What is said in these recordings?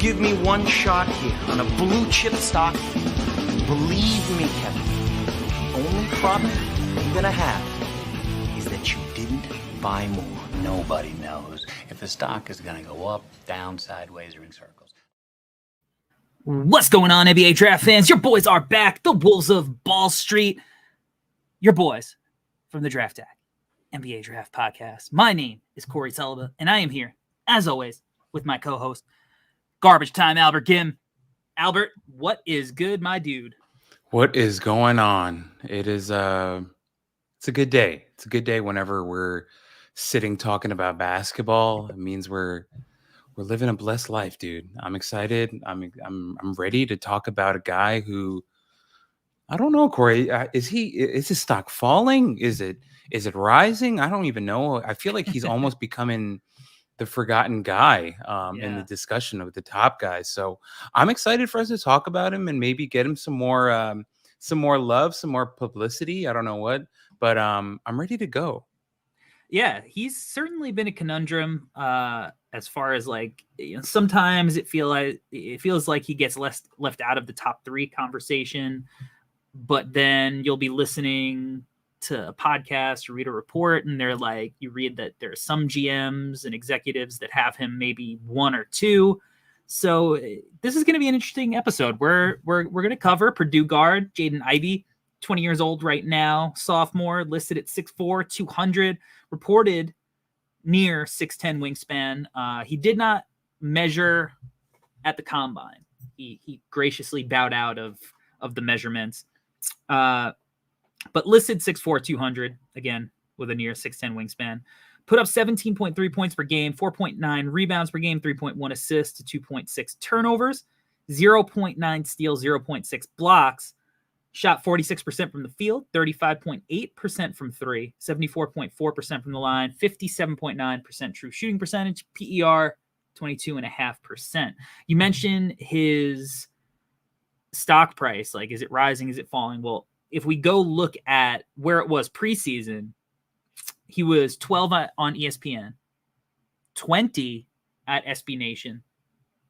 give me one shot here on a blue chip stock. Believe me, Kevin, the only problem you're gonna have is that you didn't buy more. Nobody knows if the stock is going to go up, down, sideways, or in circles. What's going on, NBA draft fans? Your boys are back, the Wolves of Ball Street. Your boys from the Draftdaq NBA Draft Podcast. My name is Corey Sullivan, and I am here, as always, with my co-host, Garbage Time Albert Gim. Albert, what is good, my dude? What is going on? It's a good day. It's a good day whenever we're sitting talking about basketball. It means we're living a blessed life, dude. I'm excited. I'm ready to talk about a guy who, I don't know, Corey. Is his stock falling? Is it rising? I don't even know. I feel like he's almost becoming the forgotten guy in the discussion of the top guys. So I'm excited for us to talk about him and maybe get him some more love, some more publicity. I don't know what, but I'm ready to go. Yeah, he's certainly been a conundrum as far as sometimes it feels like he gets left out of the top three conversation, but then you'll be listening to a podcast or read a report and they're like, you read that there are some GMs and executives that have him maybe one or two. So this is going to be an interesting episode. We're going to cover Purdue guard Jaden Ivey, 20 years old right now, sophomore, listed at 6'4", 200, reported near 6'10" wingspan. He did not measure at the combine. He graciously bowed out of the measurements. But listed 6'4", 200, again, with a near 6'10" wingspan. Put up 17.3 points per game, 4.9 rebounds per game, 3.1 assists to 2.6 turnovers, 0.9 steals, 0.6 blocks. Shot 46% from the field, 35.8% from three, 74.4% from the line, 57.9% true shooting percentage, PER 22.5%. You mentioned his stock price. Like, is it rising? Is it falling? Well, if we go look at where it was preseason, he was 12 on ESPN, 20 at SB Nation,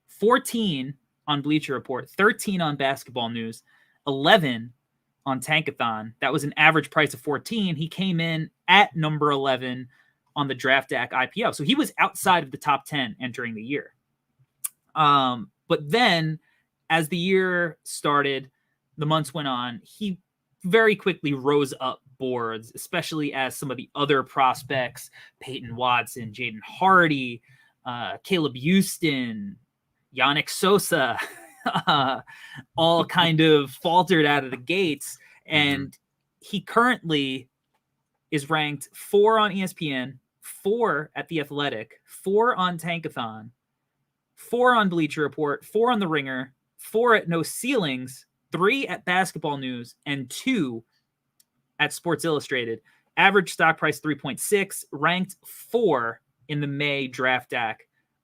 14 on Bleacher Report, 13 on Basketball News, 11 on Tankathon. That was an average price of 14. He came in at number 11 on the Draftdaq IPO. So he was outside of the top 10 entering the year. But then as the year started, the months went on, he very quickly rose up boards, especially as some of the other prospects, Peyton Watson, Jaden Hardy, Caleb Houston, Yannick Sosa, all kind of faltered out of the gates. And he currently is ranked 4 on ESPN, 4 at The Athletic, 4 on Tankathon, 4 on Bleacher Report, 4 on The Ringer, 4 at No Ceilings, 3 at Basketball News, and 2 at Sports Illustrated. Average stock price 3.6, ranked 4 in the May Draftdaq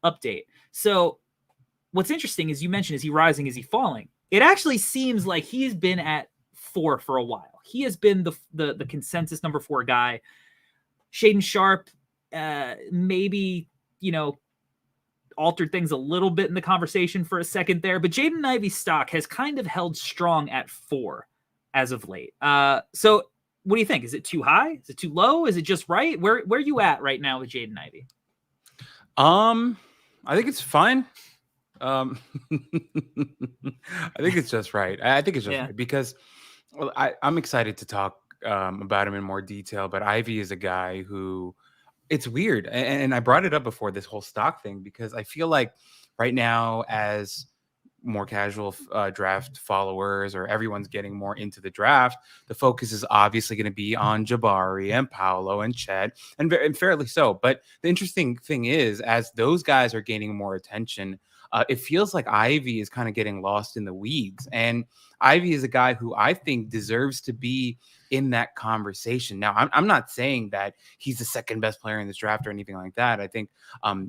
update. So what's interesting is you mentioned, is he rising? Is he falling? It actually seems like he's been at 4 for a while. He has been the consensus number 4 guy. Shaedon Sharpe maybe, altered things a little bit in the conversation for a second there, but Jaden Ivey's stock has kind of held strong at 4 as of late. So what do you think? Is it too high? Is it too low? Is it just right? Where are you at right now with Jaden Ivey? I think it's fine. I think it's just right. I think it's just right because I'm excited to talk about him in more detail, but Ivey is a guy who, it's weird. And I brought it up before, this whole stock thing, because I feel like right now, as more casual draft followers, or everyone's getting more into the draft, the focus is obviously going to be on Jabari and Paolo and Chet, and fairly so. But the interesting thing is, as those guys are gaining more attention, it feels like Ivey is kind of getting lost in the weeds. And Ivey is a guy who I think deserves to be in that conversation. Now, I'm not saying that he's the second best player in this draft or anything like that. I think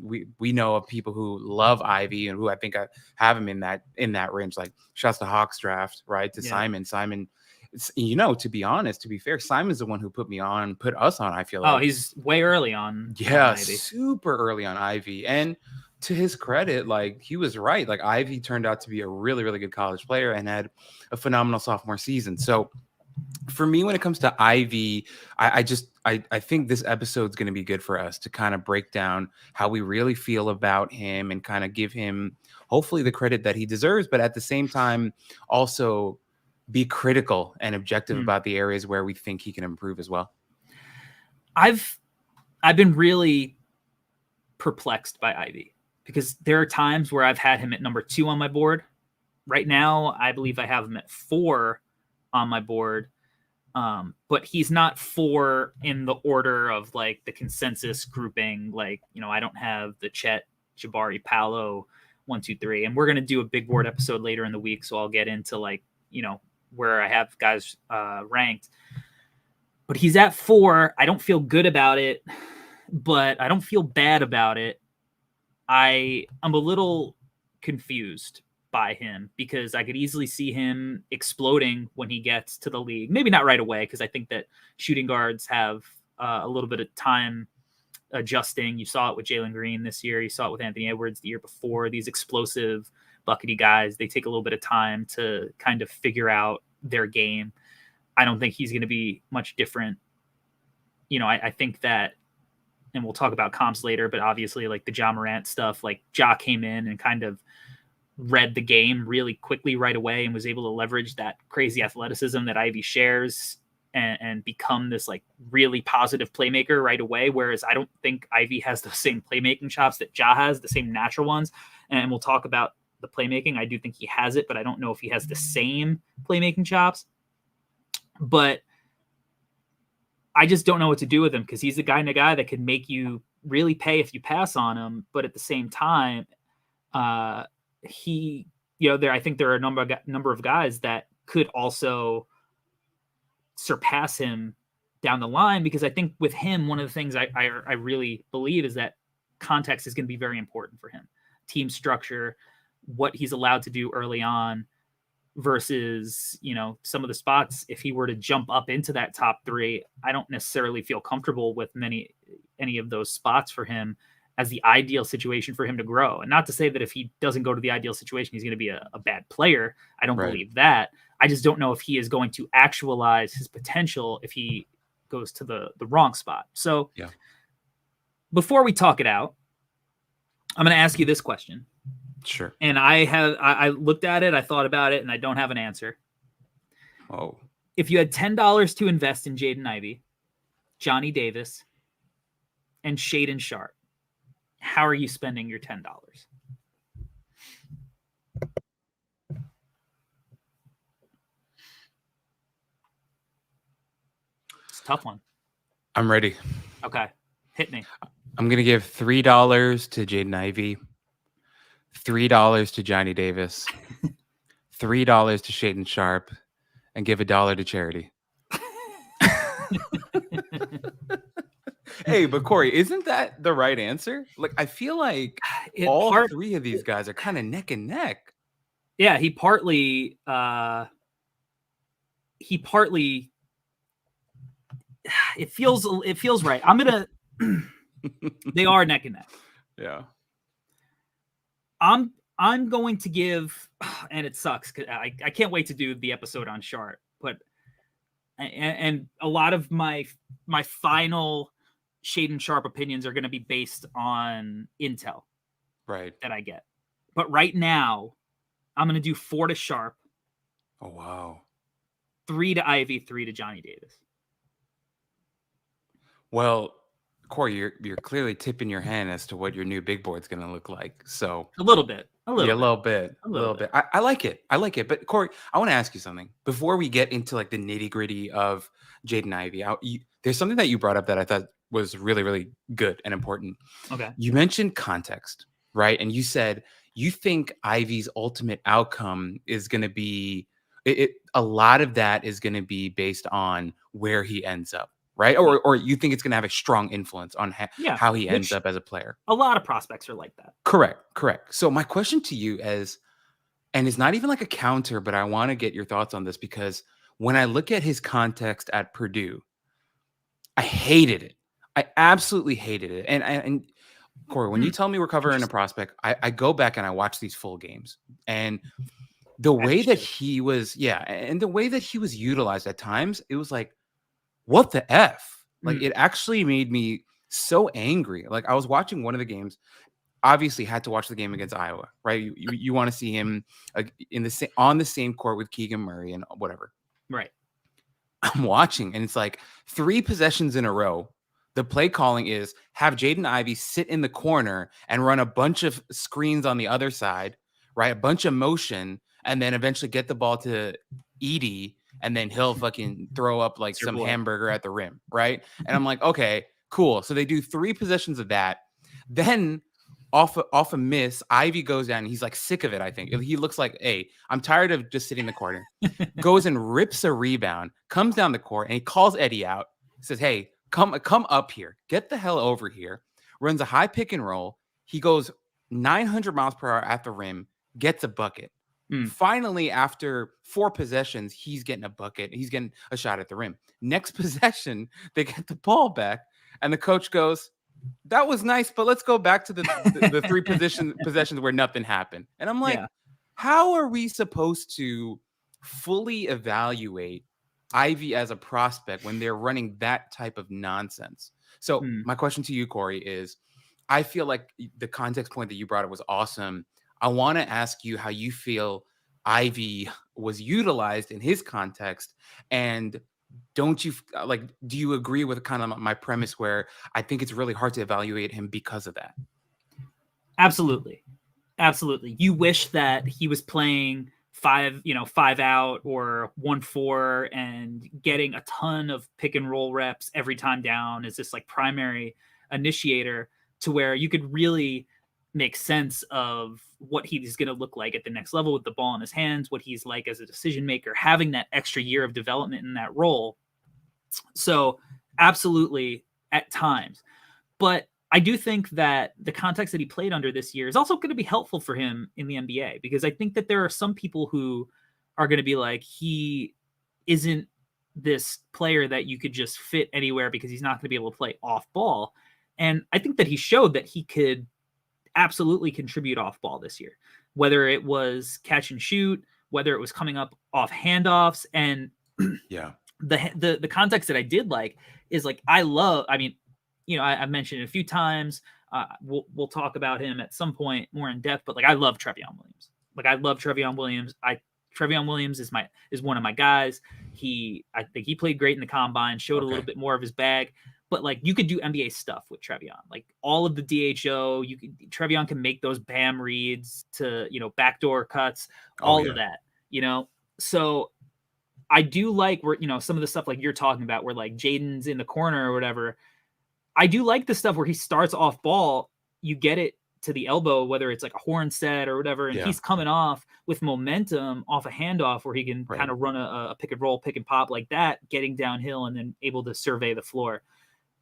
we know of people who love Ivey and who I think have him in that range. Like, shouts to Hawks draft, right? To Simon. To be honest, to be fair, Simon's the one who put us on. I feel like, he's way early on. Yeah, super early on Ivey. And to his credit, like he was right. Like Ivey turned out to be a really, really good college player and had a phenomenal sophomore season. So for me, when it comes to Ivey, I think this episode's going to be good for us to kind of break down how we really feel about him and kind of give him hopefully the credit that he deserves, but at the same time also be critical and objective about the areas where we think he can improve as well. I've been really perplexed by Ivey because there are times where I've had him at number 2 on my board. Right now, I believe I have him at 4 on my board. But he's not 4 in the order of like the consensus grouping. Like, I don't have the Chet, Jabari, Paolo 1, 2, 3, and we're going to do a big board episode later in the week. So I'll get into like, where I have guys ranked, but he's at 4. I don't feel good about it, but I don't feel bad about it. I'm a little confused by him because I could easily see him exploding when he gets to the league. Maybe not right away, because I think that shooting guards have a little bit of time adjusting. You saw it with Jalen Green this year. You saw it with Anthony Edwards the year before. These explosive, buckety guys, they take a little bit of time to kind of figure out their game. I don't think he's going to be much different. I think that, and we'll talk about comps later, but obviously like the Ja Morant stuff, like Ja came in and kind of read the game really quickly right away and was able to leverage that crazy athleticism that Ivey shares and become this like really positive playmaker right away. Whereas I don't think Ivey has the same playmaking chops that Ja has, the same natural ones. And we'll talk about the playmaking. I do think he has it, but I don't know if he has the same playmaking chops. But I just don't know what to do with him because he's the kind of guy that could make you really pay if you pass on him. But at the same time, I think there are a number of guys that could also surpass him down the line, because I think with him, one of the things I really believe is that context is going to be very important for him. Team structure, what he's allowed to do early on versus, some of the spots. If he were to jump up into that top 3, I don't necessarily feel comfortable with any of those spots for him as the ideal situation for him to grow. And not to say that if he doesn't go to the ideal situation, he's going to be a bad player. I don't believe that. I just don't know if he is going to actualize his potential if he goes to the wrong spot. So before we talk it out, I'm going to ask you this question. Sure. And I looked at it, I thought about it, and I don't have an answer. Oh. If you had $10 to invest in Jaden Ivey, Johnny Davis, and Shaedon Sharpe, how are you spending your $10? It's a tough one. I'm ready. Okay. Hit me. I'm going to give $3 to Jaden Ivey, $3 to Johnny Davis, $3 to Shaedon Sharpe, and give $1 to charity. Hey, but Corey, isn't that the right answer? Like, I feel like all 3 of these guys are kind of neck and neck. Yeah, he partly it feels right. I'm gonna they are neck and neck. Yeah. I'm going to give, and it sucks because I can't wait to do the episode on Sharpe, but and a lot of my final Shaedon Sharpe opinions are going to be based on intel, right, that I get. But right now, I'm going to do 4 to Sharpe. Oh wow. 3 to Ivey, 3 to Johnny Davis. Well, Corey, you're clearly tipping your hand as to what your new big board's going to look like. So a little bit. A little bit. I like it. But Corey, I want to ask you something before we get into like the nitty gritty of Jaden Ivey. There's something that you brought up that I thought was really, really good and important. Okay. You mentioned context, right? And you said you think Ivey's ultimate outcome is going to be a lot of that is going to be based on where he ends up. Right. Or you think it's going to have a strong influence on how he ends up as a player. A lot of prospects are like that. Correct. So my question to you is, and it's not even like a counter, but I want to get your thoughts on this, because when I look at his context at Purdue, I hated it. I absolutely hated it. And Corey, when you tell me we're covering a prospect, I go back and I watch these full games, and the way that he was, and the way that he was utilized at times, it was like, what the F? Like, it actually made me so angry. Like, I was watching one of the games, obviously had to watch the game against Iowa, right? You want to see him on the same court with Keegan Murray and whatever. Right. I'm watching, and it's like 3 possessions in a row. The play calling is have Jaden Ivey sit in the corner and run a bunch of screens on the other side, right? A bunch of motion, and then eventually get the ball to Edey, and then he'll fucking throw up like some hamburger at the rim, right? And I'm like, okay, cool. So they do 3 possessions of that. Then off a miss, Ivy goes down and he's like sick of it, I think. He looks like, hey, I'm tired of just sitting in the corner. Goes and rips a rebound, comes down the court, and he calls Eddie out. Says, hey, come up here. Get the hell over here. Runs a high pick and roll. He goes 900 miles per hour at the rim, gets a bucket. Finally, after 4 possessions, he's getting a bucket. He's getting a shot at the rim. Next possession, they get the ball back, and the coach goes, that was nice, but let's go back to the 3 possessions where nothing happened. And I'm like, how are we supposed to fully evaluate Ivy as a prospect when they're running that type of nonsense? So my question to you, Corey, is I feel like the context point that you brought up was awesome. I want to ask you how you feel Ivy was utilized in his context, and do you agree with kind of my premise where I think it's really hard to evaluate him because of that? Absolutely. You wish that he was playing 5 out or 1-4 and getting a ton of pick and roll reps every time down as this like primary initiator, to where you could really make sense of what he's going to look like at the next level with the ball in his hands, what he's like as a decision maker, having that extra year of development in that role. So absolutely at times, but I do think that the context that he played under this year is also going to be helpful for him in the NBA, because I think that there are some people who are going to be like, he isn't this player that you could just fit anywhere because he's not going to be able to play off ball. And I think that he showed that he could absolutely contribute off ball this year, whether it was catch and shoot, whether it was coming up off handoffs. And the context that I did like is like, I've mentioned it a few times. We'll talk about him at some point more in depth, but like, I love Trevion Williams. Trevion Williams is one of my guys. I think he played great in the combine, showed a little bit more of his bag. But like, you could do NBA stuff with Trevion, like all of the DHO. Trevion can make those BAM reads to backdoor cuts, all of that. So I do like where some of the stuff like you're talking about, where like Jaden's in the corner or whatever. I do like the stuff where he starts off ball, you get it to the elbow, whether it's like a horn set or whatever, and he's coming off with momentum off a handoff where he can kind of run a pick and roll, pick and pop like that, getting downhill and then able to survey the floor.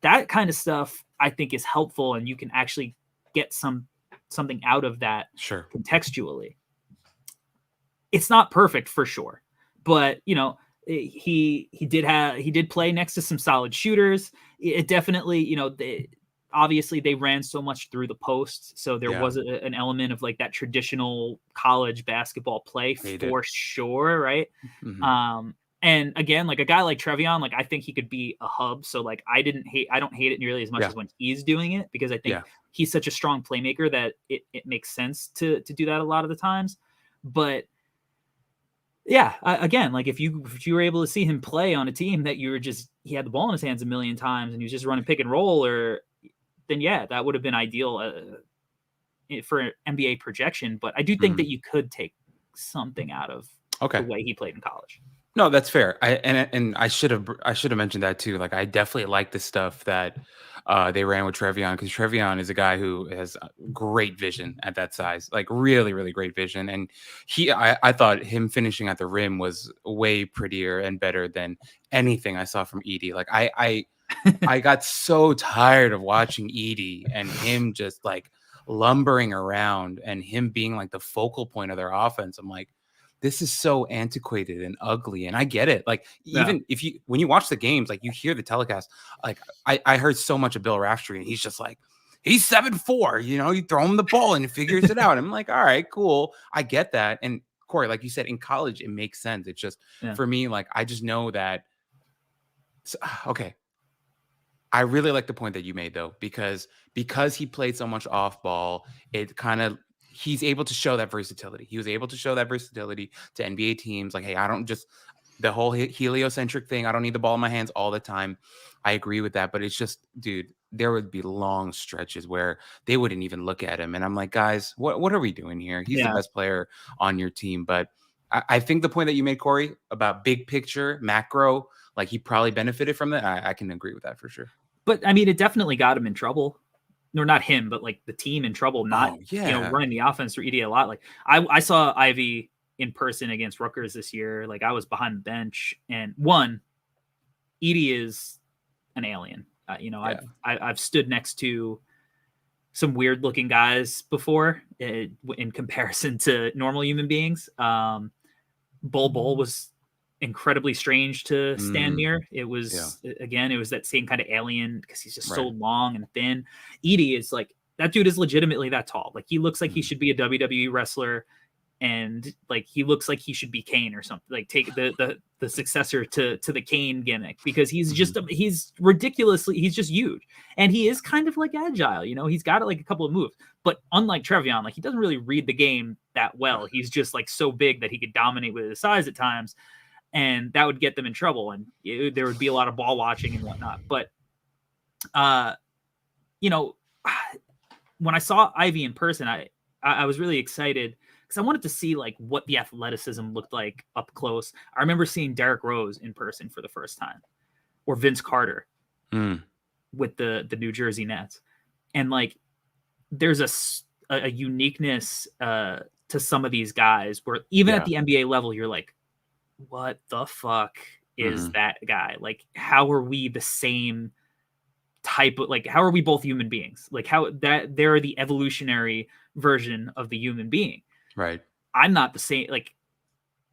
That kind of stuff I think is helpful, and you can actually get something out of that contextually. It's not perfect for sure, but he did play next to some solid shooters. It definitely, obviously they ran so much through the post, so there was an element of like that traditional college basketball play for sure, right? Mm-hmm. And again, like a guy like Trevion, like I think he could be a hub. So like I don't hate it nearly as much as when he's doing it, because I think he's such a strong playmaker that it makes sense to do that a lot of the times. But again, like if you were able to see him play on a team that he had the ball in his hands a million times and he was just running pick and roll, then that would have been ideal for NBA projection. But I do think that you could take something out of the way he played in college. No, that's fair. I should have mentioned that too. Like I definitely like the stuff that they ran with Trevion, because Trevion is a guy who has great vision at that size, like really, really great vision. And I thought him finishing at the rim was way prettier and better than anything I saw from Edey. Like I got so tired of watching Edey and him just like lumbering around and him being like the focal point of their offense. I'm like, this is so antiquated and ugly. And I get it. Like, even when you watch the games, like you hear the telecast, like I heard so much of Bill Raftery, and he's just like, he's 7'4", you throw him the ball and he figures it out. I'm like, all right, cool. I get that. And Corey, like you said, in college, it makes sense. It's just for me, like, I just know that. Okay. I really like the point that you made, though, because he played so much off ball, he's able to show that versatility. He was able to show that versatility to NBA teams. Like, hey, I don't just the whole heliocentric thing. I don't need the ball in my hands all the time. I agree with that, but it's just, dude, there would be long stretches where they wouldn't even look at him. And I'm like, guys, what are we doing here? He's the best player on your team. But I think the point that you made, Corey, about big picture, macro, like he probably benefited from that. I can agree with that for sure. But I mean, it definitely got him in trouble. Or not him, but like the team in trouble, not running the offense through Edey a lot. Like I saw Ivey in person against Rutgers this year. Like I was behind the bench, and Edey is an alien. I've stood next to some weird looking guys before in comparison to normal human beings. Bol was incredibly strange to stand near. It was again, it was that same kind of alien because he's just so long and thin. Edey is like, that dude is legitimately that tall. Like he looks like he should be a WWE wrestler, and like he looks like he should be Kane or something. Like take the successor to the Kane gimmick, because he's just he's just huge, and he is kind of like agile. He's got like a couple of moves, but unlike Trevion, like he doesn't really read the game that well. He's just like so big that he could dominate with his size at times. And that would get them in trouble, and there would be a lot of ball watching and whatnot. But, when I saw Ivey in person, I was really excited because I wanted to see like what the athleticism looked like up close. I remember seeing Derrick Rose in person for the first time, or Vince Carter with the New Jersey Nets, and like there's a uniqueness to some of these guys where even at the NBA level, you're like, what the fuck is that guy? Like, how are we the same type of, like, how are we both human beings? Like how that they're the evolutionary version of the human being. Right. I'm not the same. Like,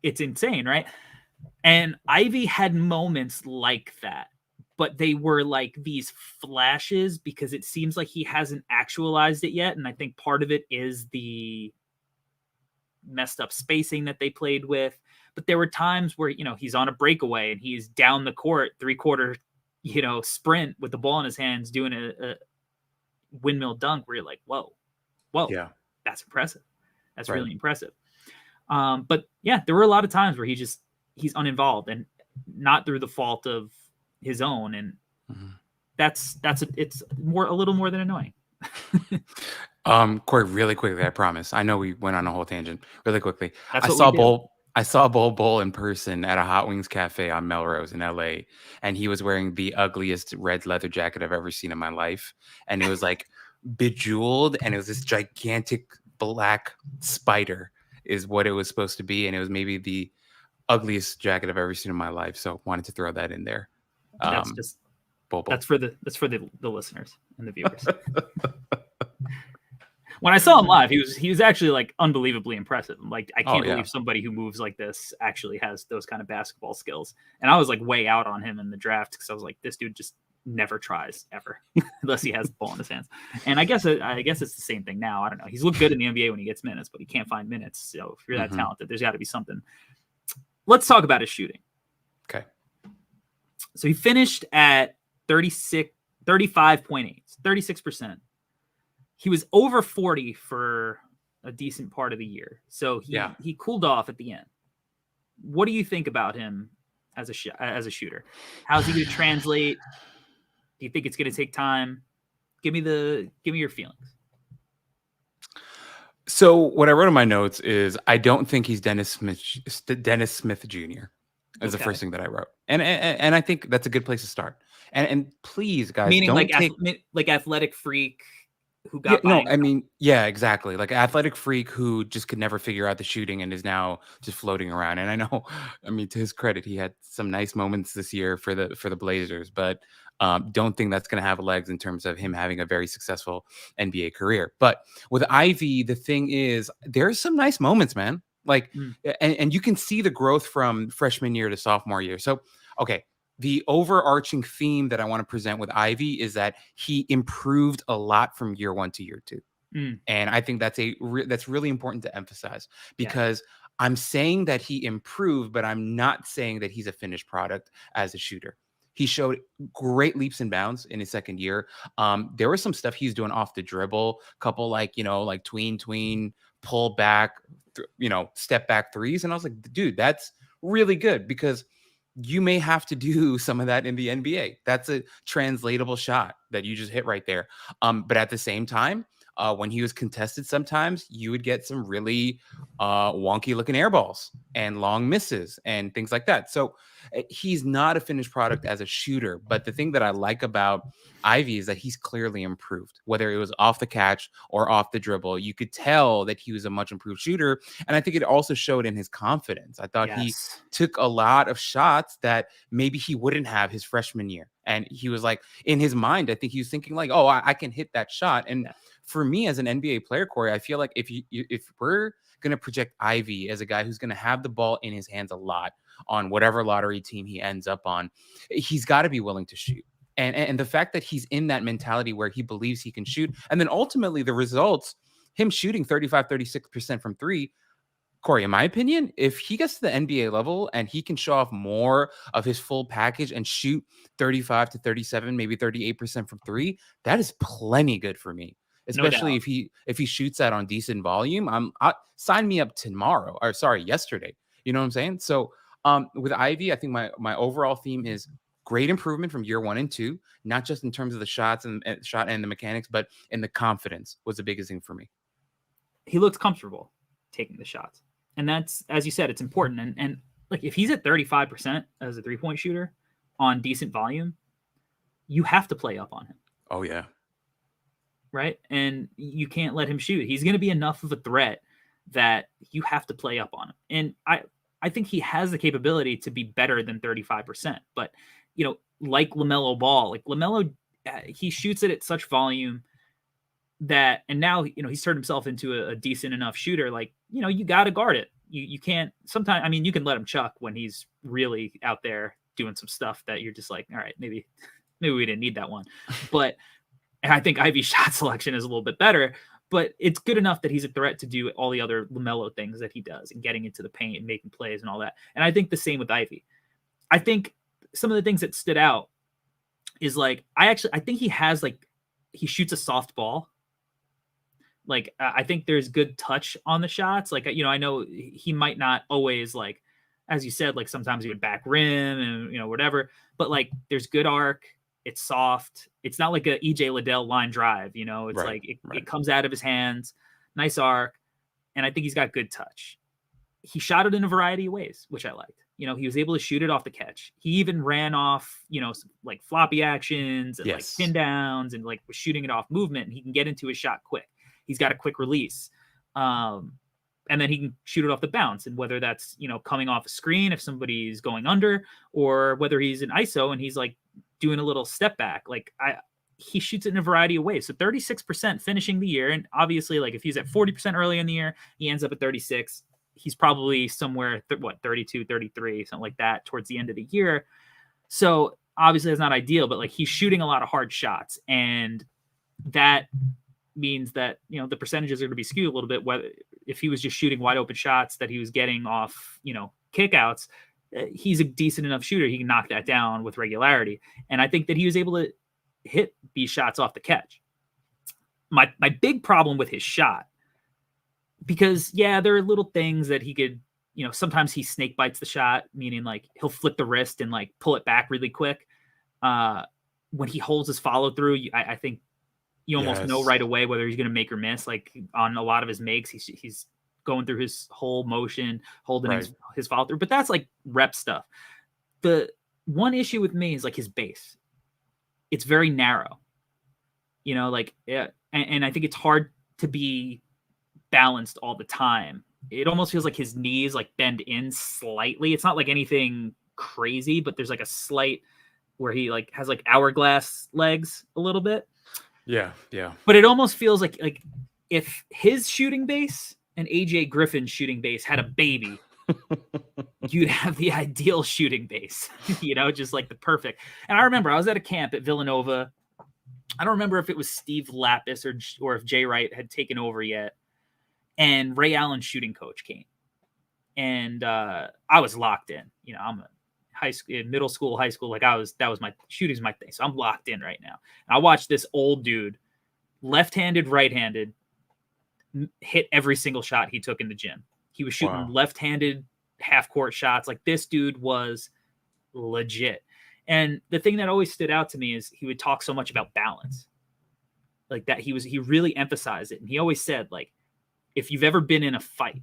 it's insane. Right. And Ivey had moments like that, but they were like these flashes because it seems like he hasn't actualized it yet. And I think part of it is the messed up spacing that they played with. But there were times where, he's on a breakaway and he's down the court, 3-quarter, sprint with the ball in his hands, doing a windmill dunk where you're like, whoa, yeah, that's impressive. That's really impressive. But yeah, there were a lot of times where he's uninvolved and not through the fault of his own. And it's a little more than annoying. Corey, really quickly, I promise. I know we went on a whole tangent. Really quickly, I saw Bol in person at a Hot Wings Cafe on Melrose in LA, and he was wearing the ugliest red leather jacket I've ever seen in my life, and it was like bejeweled, and it was this gigantic black spider is what it was supposed to be, and it was maybe the ugliest jacket I've ever seen in my life. So wanted to throw that in there. That's just Bol. That's for the listeners and the viewers. When I saw him live, he was actually like unbelievably impressive. Like, I can't believe somebody who moves like this actually has those kind of basketball skills. And I was like way out on him in the draft because I was like, this dude just never tries ever unless he has the ball in his hands. And I guess it's the same thing now. I don't know. He's looked good in the NBA when he gets minutes, but he can't find minutes. So if you're that talented, there's got to be something. Let's talk about his shooting. Okay. So he finished at 35.8, 36%. He was over 40 for a decent part of the year. So he cooled off at the end. What do you think about him as a shooter? How's he going to translate? Do you think it's going to take time? Give me your feelings. So what I wrote in my notes is I don't think he's Dennis Smith Jr. is the first thing that I wrote. And I think that's a good place to start. And please, guys, meaning don't like athletic freak who got exactly. Like an athletic freak who just could never figure out the shooting and is now just floating around. And I know, to his credit, he had some nice moments this year for the Blazers, but don't think that's going to have legs in terms of him having a very successful NBA career. But with Ivey, the thing is, there's some nice moments, man. Like, and you can see the growth from freshman year to sophomore year. So, okay, the overarching theme that I want to present with Ivy is that he improved a lot from year 1 to year 2. And I think that's that's really important to emphasize, because I'm saying that he improved, but I'm not saying that he's a finished product as a shooter. He showed great leaps and bounds in his second year. There was some stuff he's doing off the dribble, couple like tween, pull back, step back threes. And I was like, dude, that's really good, because you may have to do some of that in the NBA. That's a translatable shot that you just hit right there. But at the same time, when he was contested, sometimes you would get some really wonky looking air balls and long misses and things like that. So he's not a finished product as a shooter. But the thing that I like about Ivy is that he's clearly improved, whether it was off the catch or off the dribble. You could tell that he was a much improved shooter. And I think it also showed in his confidence. I thought he took a lot of shots that maybe he wouldn't have his freshman year. And he was like, in his mind, I think he was thinking like, oh, I can hit that shot. And for me as an NBA player, Corey, I feel like if we're going to project Ivy as a guy who's going to have the ball in his hands a lot on whatever lottery team he ends up on, he's got to be willing to shoot. And the fact that he's in that mentality where he believes he can shoot, and then ultimately the results, him shooting 36% from three, Corey, in my opinion, if he gets to the NBA level and he can show off more of his full package and shoot 35 to 37, maybe 38% from three, that is plenty good for me. Especially if he shoots that on decent volume. Sign me up tomorrow, or yesterday. You know what I'm saying? So with Ivy, I think my overall theme is great improvement from year 1 and 2, not just in terms of the shots and shot and the mechanics, but in the confidence was the biggest thing for me. He looks comfortable taking the shots. And that's, as you said, it's important. And like, if he's at 35% as a 3-point shooter on decent volume, you have to play up on him. Oh, yeah. Right? And you can't let him shoot. He's going to be enough of a threat that you have to play up on him. And I think he has the capability to be better than 35%. But, like LaMelo Ball, he shoots it at such volume that, and now, he's turned himself into a decent enough shooter. Like, you got to guard it. You can't sometimes, I mean, you can let him chuck when he's really out there doing some stuff that you're just like, all right, maybe we didn't need that one. But I think Ivy's shot selection is a little bit better, but it's good enough that he's a threat to do all the other LaMelo things that he does and getting into the paint and making plays and all that. And I think the same with Ivy. I think some of the things that stood out is like, I think he shoots a soft ball. Like, I think there's good touch on the shots. Like, I know he might not always, like, as you said, like sometimes he would back rim and, whatever, but like there's good arc. It's soft. It's not like a EJ Liddell line drive, it's right, like it comes out of his hands, nice arc. And I think he's got good touch. He shot it in a variety of ways, which I liked. He was able to shoot it off the catch. He even ran off, like floppy actions and like pin downs and like was shooting it off movement, and he can get into his shot quick. He's got a quick release. And then he can shoot it off the bounce. And whether that's, coming off a screen if somebody's going under, or whether he's in ISO and he's like doing a little step back, like he shoots it in a variety of ways. So 36% finishing the year. And obviously, like if he's at 40% early in the year, he ends up at 36. He's probably somewhere, 32, 33, something like that towards the end of the year. So obviously it's not ideal, but like he's shooting a lot of hard shots. And that means that, the percentages are going to be skewed a little bit. Whether if he was just shooting wide open shots that he was getting off, kickouts, he's a decent enough shooter. He can knock that down with regularity. And I think that he was able to hit these shots off the catch. My big problem with his shot, because there are little things that he could, sometimes he snake bites the shot, meaning like he'll flip the wrist and like pull it back really quick. When he holds his follow through, I think you almost know right away whether he's going to make or miss. Like on a lot of his makes, he's going through his whole motion, holding his follow through, but that's like rep stuff. The one issue with me is like his base. It's very narrow, and I think it's hard to be balanced all the time. It almost feels like his knees like bend in slightly. It's not like anything crazy, but there's like a slight where he like has like hourglass legs a little bit. Yeah. But it almost feels like if his shooting base and AJ Griffin's shooting base had a baby, you'd have the ideal shooting base, just like the perfect. And I remember I was at a camp at Villanova. I don't remember if it was Steve Lapis or if Jay Wright had taken over yet. And Ray Allen's shooting coach came. And I was locked in. I'm a middle school, high school. That was my shooting's my thing. So I'm locked in right now. And I watched this old dude, left-handed, right-handed, hit every single shot he took in the gym. He was shooting left-handed half-court shots. Like, this dude was legit. And the thing that always stood out to me is he would talk so much about balance. Like that, he really emphasized it. And he always said, like, if you've ever been in a fight,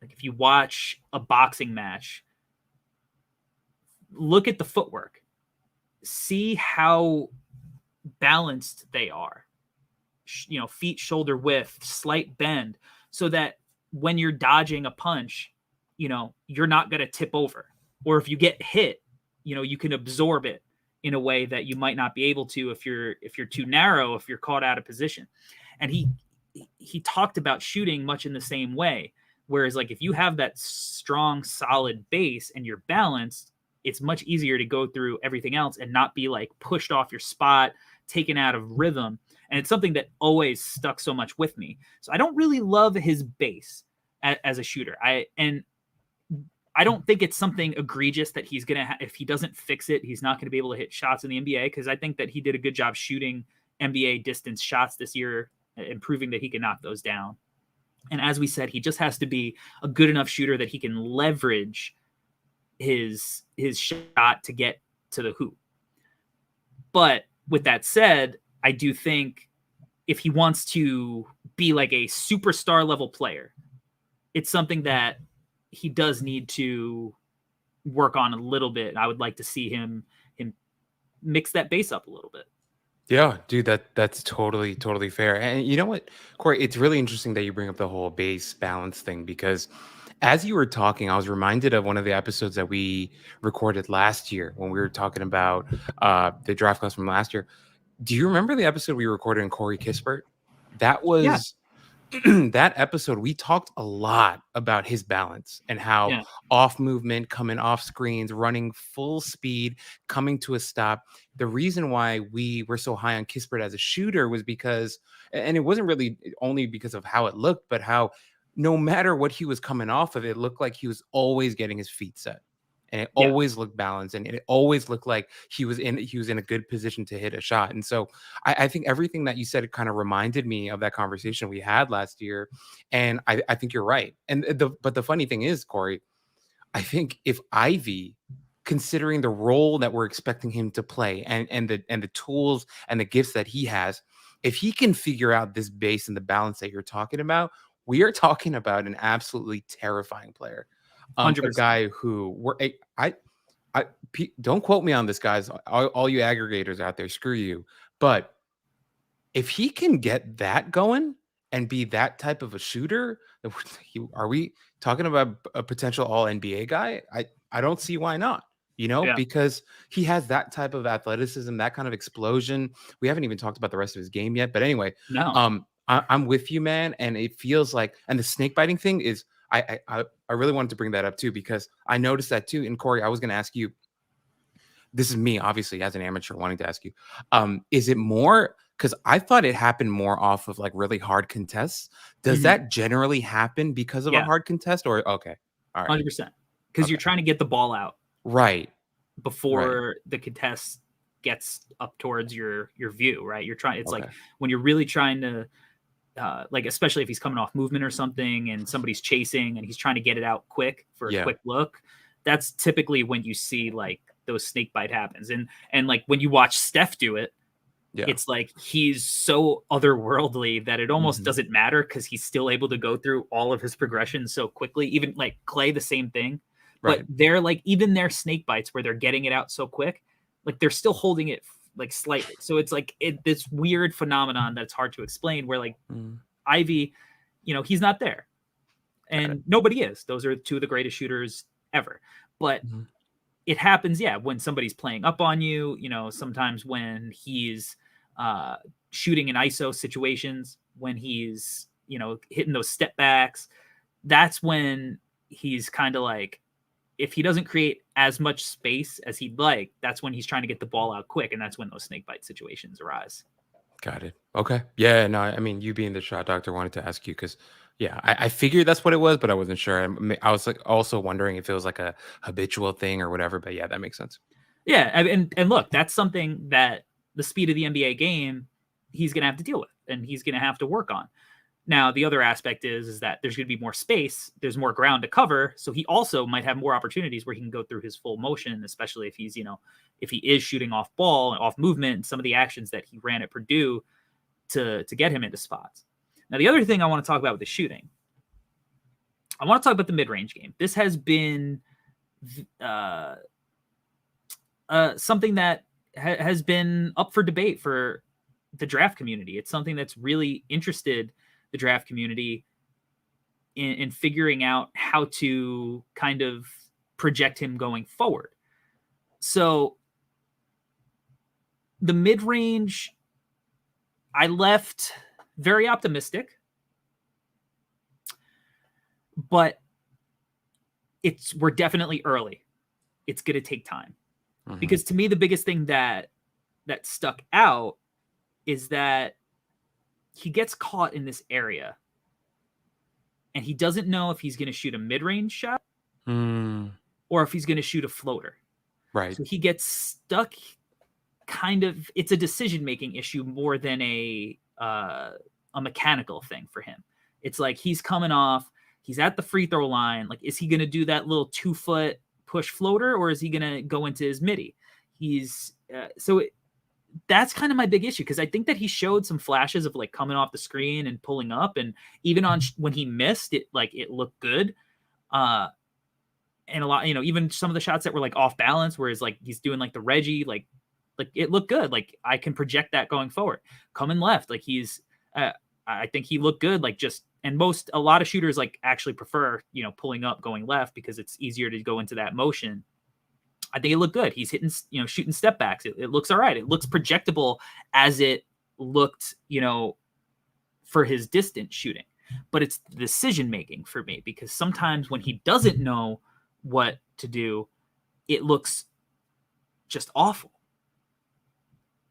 like if you watch a boxing match, look at the footwork, see how balanced they are, feet shoulder width, slight bend, so that when you're dodging a punch, you're not going to tip over. Or if you get hit, you can absorb it in a way that you might not be able to if you're too narrow, if you're caught out of position. And he talked about shooting much in the same way. Whereas, like, if you have that strong, solid base and you're balanced, it's much easier to go through everything else and not be like pushed off your spot, taken out of rhythm. And it's something that always stuck so much with me. So I don't really love his base as a shooter. I don't think it's something egregious that he's going to if he doesn't fix it, he's not going to be able to hit shots in the NBA, because I think that he did a good job shooting NBA distance shots this year and proving that he can knock those down. And as we said, he just has to be a good enough shooter that he can leverage his shot to get to the hoop. But with that said, I do think if he wants to be like a superstar level player, it's something that he does need to work on a little bit. I would like to see him mix that base up a little bit. Yeah, dude, that's totally fair. And you know what, Corey, it's really interesting that you bring up the whole base balance thing, because as you were talking, I was reminded of one of the episodes that we recorded last year when we were talking about the draft class from last year. Do you remember the episode we recorded in Corey Kispert? That was that episode. We talked a lot about his balance and how off movement, coming off screens, running full speed, coming to a stop. The reason why we were so high on Kispert as a shooter was because, and it wasn't really only because of how it looked, but how no matter what he was coming off of, it looked like he was always getting his feet set. And it always looked balanced, and it always looked like he was in a good position to hit a shot. And so I think everything that you said kind of reminded me of that conversation we had last year. And I think you're right. But the funny thing is, Corey, I think if Ivey, considering the role that we're expecting him to play and the tools and the gifts that he has, if he can figure out this base and the balance that you're talking about, we are talking about an absolutely terrifying player. 100%. A guy who don't quote me on this, guys. All you aggregators out there, screw you. But if he can get that going and be that type of a shooter, are we talking about a potential all NBA guy? I don't see why not. Because he has that type of athleticism, that kind of explosion. We haven't even talked about the rest of his game yet. But anyway, I'm with you, man. And it feels like, and the snake biting thing is, I really wanted to bring that up too, because I noticed that too. And Corey, I was going to ask you, this is me, obviously, as an amateur wanting to ask you, is it more, because I thought it happened more off of like really hard contests. Does that generally happen because of a hard contest, or okay. All right. 100%. Because you're trying to get the ball out. Right. Before the contest gets up towards your view, right? You're trying, it's like when you're really trying to, like, especially if he's coming off movement or something and somebody's chasing and he's trying to get it out quick for a quick look, that's typically when you see like those snake bite happens. And like when you watch Steph do it, it's like he's so otherworldly that it almost doesn't matter, because he's still able to go through all of his progressions so quickly. Even like Clay, the same thing. But they're like, even their snake bites where they're getting it out so quick, like they're still holding it like slightly. So it's like this weird phenomenon that's hard to explain, where like Ivey, he's not there, and nobody is. Those are two of the greatest shooters ever. But it happens, when somebody's playing up on you, sometimes when he's shooting in ISO situations, when he's, hitting those step backs, that's when he's kind of like, if he doesn't create as much space as he'd like, that's when he's trying to get the ball out quick, and that's when those snake bite situations arise. Got it. Okay. Yeah. No, I mean, you being the shot doctor, wanted to ask you because, yeah, I figured that's what it was, but I wasn't sure. I was like also wondering if it was like a habitual thing or whatever. But yeah, that makes sense. Yeah, and look, that's something that the speed of the NBA game, he's going to have to deal with, and he's going to have to work on. Now, the other aspect is that there's going to be more space, there's more ground to cover, so he also might have more opportunities where he can go through his full motion, especially if he's, if he is shooting off ball and off movement and some of the actions that he ran at Purdue to get him into spots. Now, the other thing I want to talk about with the shooting, I want to talk about the mid-range game. This has been something that has been up for debate for the draft community. It's something that's really interested the draft community in figuring out how to kind of project him going forward. So the mid-range, I left very optimistic, but we're definitely early. It's going to take time. Mm-hmm. Because to me, the biggest thing that stuck out is that he gets caught in this area and he doesn't know if he's going to shoot a mid-range shot or if he's going to shoot a floater. Right. So he gets stuck it's a decision-making issue more than a mechanical thing for him. It's like he's coming off, he's at the free throw line. Like, is he going to do that little 2-foot push floater or is he going to go into his midi? That's kind of my big issue, because I think that he showed some flashes of like coming off the screen and pulling up, and even on when he missed it, like it looked good. And a lot, even some of the shots that were like off balance, whereas like he's doing like the Reggie, like it looked good. Like I can project that going forward. Coming left, like I think he looked good. Like a lot of shooters like actually prefer, pulling up, going left because it's easier to go into that motion. I think it looked good. He's hitting, shooting step backs. It looks all right. It looks projectable as it looked, for his distance shooting. But it's the decision-making for me, because sometimes when he doesn't know what to do, it looks just awful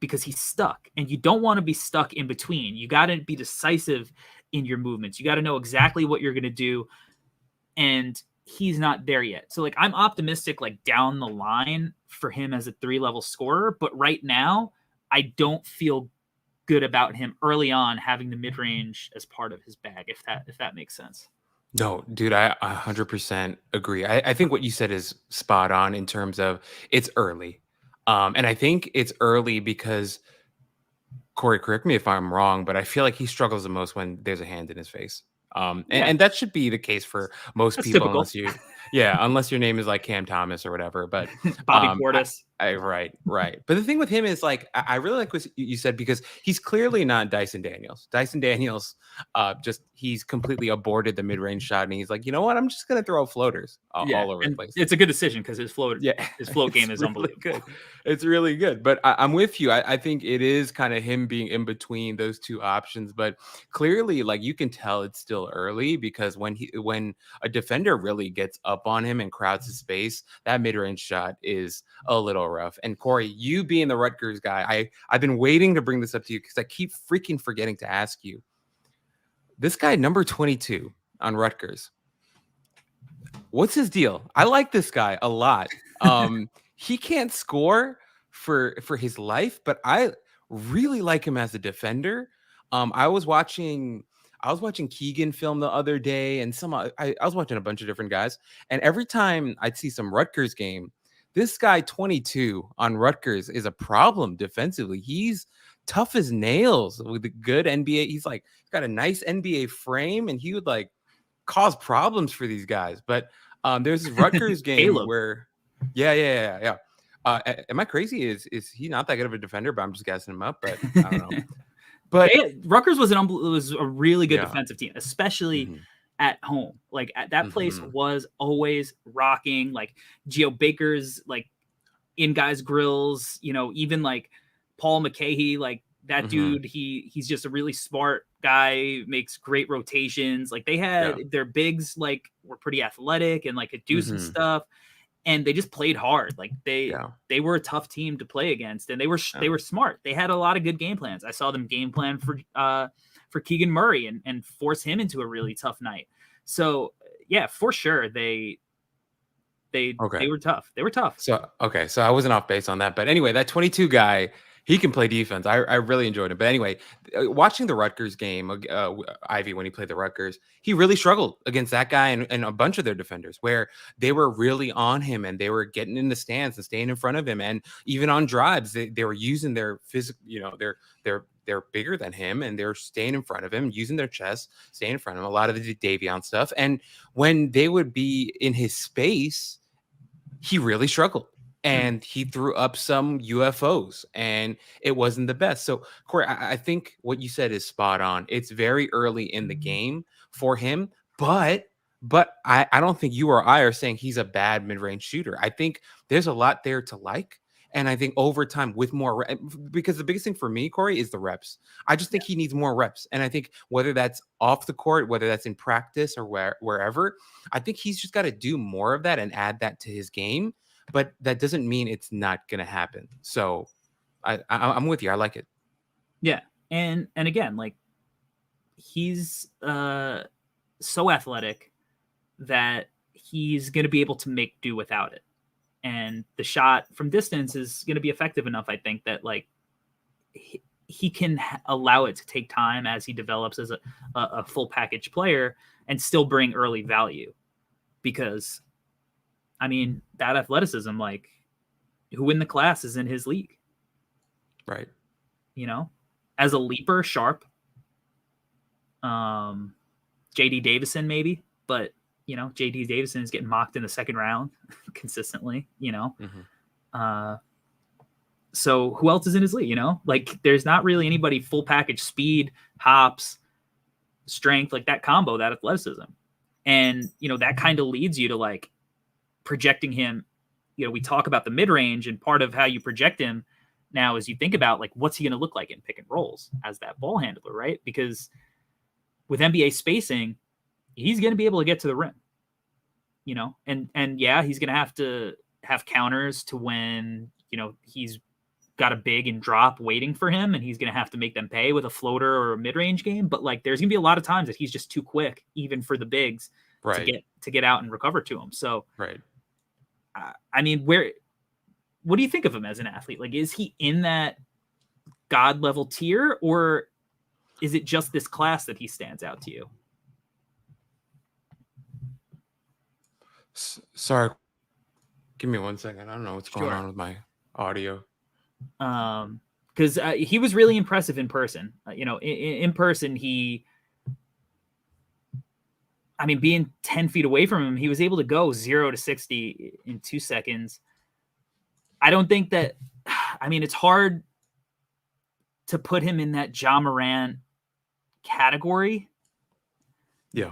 because he's stuck. And you don't want to be stuck in between. You got to be decisive in your movements. You got to know exactly what you're going to do. And he's not there yet. So like, I'm optimistic, like down the line for him as a 3-level scorer, but right now I don't feel good about him early on having the mid-range as part of his bag, if that makes sense. No, dude, I 100% agree. I think what you said is spot on in terms of it's early. And I think it's early because, Corey, correct me if I'm wrong, but I feel like he struggles the most when there's a hand in his face. And that should be the case for most people, typical. unless your name is like Cam Thomas or whatever. But Bobby Portis. Right. But the thing with him is like, I really like what you said, because he's clearly not Dyson Daniels. Dyson Daniels, he's completely aborted the mid-range shot, and he's like, you know what? I'm just gonna throw floaters all over the place. It's a good decision because his float game is really unbelievable. Good. It's really good. But I'm with you. I think it is kind of him being in between those two options. But clearly, like, you can tell it's still early, because when a defender really gets up on him and crowds his space, that mid-range shot is a little rough. And Corey, you being the Rutgers guy, I've been waiting to bring this up to you because I keep freaking forgetting to ask you. This guy, number 22 on Rutgers, what's his deal? I like this guy a lot. He can't score for his life, but I really like him as a defender. I was watching Keegan film the other day, and I was watching a bunch of different guys, and every time I'd see some Rutgers game, this guy 22 on Rutgers is a problem defensively. He's tough as nails with a good NBA. He's got a nice NBA frame, and he would like cause problems for these guys. But there's this Rutgers game where, yeah. Am I crazy? Is he not that good of a defender? But I'm just gassing him up. But I don't know. But Rutgers was a really good defensive team, especially at home. Like that place was always rocking. Like Geo Baker's like in guys' grills, even like Paul McCahey, like that dude, he's just a really smart guy, makes great rotations. Like they had their bigs like were pretty athletic and like could do some stuff, and they just played hard. Like they were a tough team to play against, and they were smart. They had a lot of good game plans. I saw them game plan for Keegan Murray and force him into a really tough night. So yeah, for sure they were tough. They were tough. So I wasn't off base on that, but anyway, that 22 guy, he can play defense. I really enjoyed it. But anyway, watching the Rutgers game, Ivy, when he played the Rutgers, he really struggled against that guy and a bunch of their defenders, where they were really on him and they were getting in the stands and staying in front of him. And even on drives, they were using their physical, they're bigger than him and they're staying in front of him, using their chest, staying in front of him, a lot of the Davion stuff. And when they would be in his space, he really struggled. And he threw up some UFOs and it wasn't the best. So, Corey, I think what you said is spot on. It's very early in the game for him, but I don't think you or I are saying he's a bad mid-range shooter. I think there's a lot there to like. And I think over time with more, because the biggest thing for me, Corey, is the reps. I just think he needs more reps. And I think whether that's off the court, whether that's in practice or wherever, I think he's just got to do more of that and add that to his game. But that doesn't mean it's not going to happen. So I'm with you. I like it. Yeah. And again, like he's so athletic that he's going to be able to make do without it. And the shot from distance is going to be effective enough, I think, that like he can allow it to take time as he develops as a full package player and still bring early value. Because I mean, that athleticism, like who in the class is in his league, right? As a leaper, sharp. JD Davison maybe, but JD Davison is getting mocked in the second round consistently. So who else is in his league? Like there's not really anybody full package, speed, hops, strength, like that combo, that athleticism, and that kind of leads you to like projecting him. We talk about the mid-range, and part of how you project him now is you think about like what's he going to look like in pick and rolls as that ball handler, right? Because with NBA spacing, he's going to be able to get to the rim, and yeah, he's going to have counters to when he's got a big and drop waiting for him, and he's going to have to make them pay with a floater or a mid-range game. But like there's going to be a lot of times that he's just too quick, even for the bigs, to get out and recover to him. So right. I mean, what do you think of him as an athlete? Like, is he in that God level tier, or is it just this class that he stands out to you? Sorry, give me 1 second. I don't know what's going on with my audio. Because he was really impressive in person. In person, being 10 feet away from him, he was able to go 0 to 60 in 2 seconds. I don't think that, it's hard to put him in that Ja Morant category. Yeah.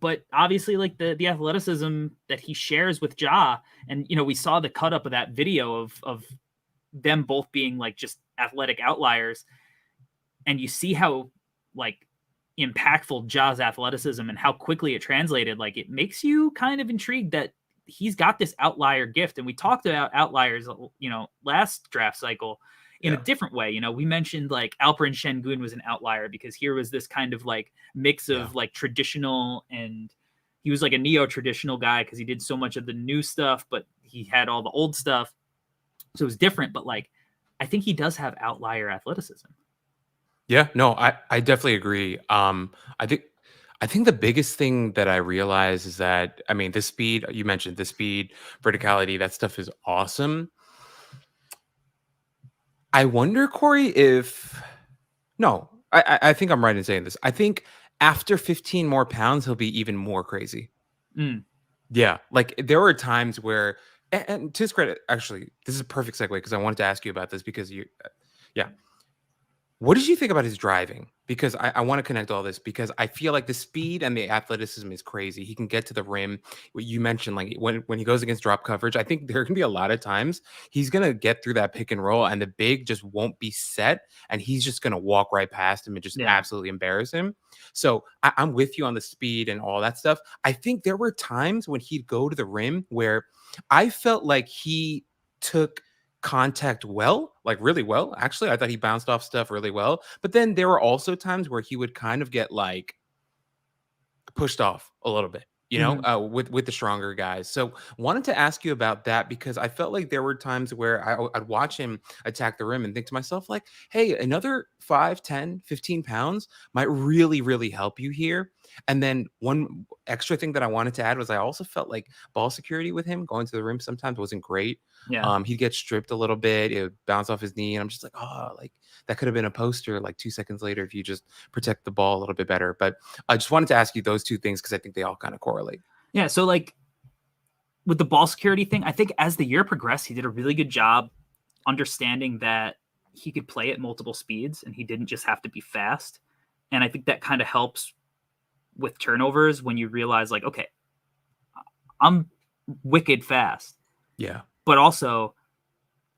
But obviously like the athleticism that he shares with Ja, and, we saw the cut up of that video of them both being like just athletic outliers. And you see how like impactful Ja's athleticism and how quickly it translated. Like it makes you kind of intrigued that he's got this outlier gift. And we talked about outliers, last draft cycle in a different way. We mentioned like Alperen Şengün was an outlier because here was this kind of like mix of like traditional, and he was like a neo-traditional guy because he did so much of the new stuff, but he had all the old stuff. So it was different, but like, I think he does have outlier athleticism. Yeah, no, I definitely agree. I think the biggest thing that I realize is that, the speed, you mentioned the speed, verticality, that stuff is awesome. I wonder, Corey, I think I'm right in saying this. I think after 15 more pounds, he'll be even more crazy. Yeah. Like there were times where, and to his credit, actually, this is a perfect segue because I wanted to ask you about this because What did you think about his driving? Because I want to connect all this because I feel like the speed and the athleticism is crazy. He can get to the rim. What you mentioned, like when he goes against drop coverage, I think there can be a lot of times he's gonna get through that pick and roll, and the big just won't be set, and he's just gonna walk right past him and just absolutely embarrass him. So I'm with you on the speed and all that stuff. I think there were times when he'd go to the rim where I felt like he took contact well, like really well. Actually, I thought he bounced off stuff really well. But then there were also times where he would kind of get like pushed off a little bit, with the stronger guys. So wanted to ask you about that because I felt like there were times where I'd watch him attack the rim and think to myself like, hey, another 5, 10, 15 pounds might really, really help you here. And then one extra thing that I wanted to add was I also felt like ball security with him going to the rim sometimes wasn't great. Yeah. He'd get stripped a little bit. It would bounce off his knee. And I'm just like, oh, like that could have been a poster like 2 seconds later if you just protect the ball a little bit better. But I just wanted to ask you those two things because I think they all kind of correlate. Yeah. So like with the ball security thing, I think as the year progressed, he did a really good job understanding that he could play at multiple speeds and he didn't just have to be fast. And I think that kind of helps with turnovers when you realize like, okay, I'm wicked fast. Yeah. But also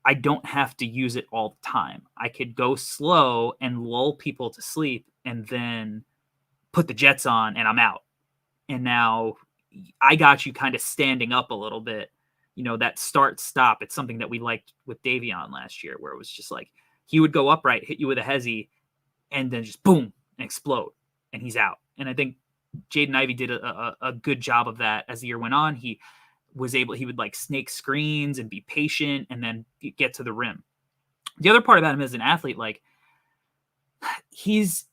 I don't have to use it all the time. I could go slow and lull people to sleep and then put the jets on and I'm out. And now I got you kind of standing up a little bit. That start stop. It's something that we liked with Davion last year where it was just like he would go upright, hit you with a hezzy, and then just boom and explode and he's out. And I think Jaden Ivey did a good job of that as the year went on. He would like snake screens and be patient and then get to the rim. The other part about him as an athlete, like he's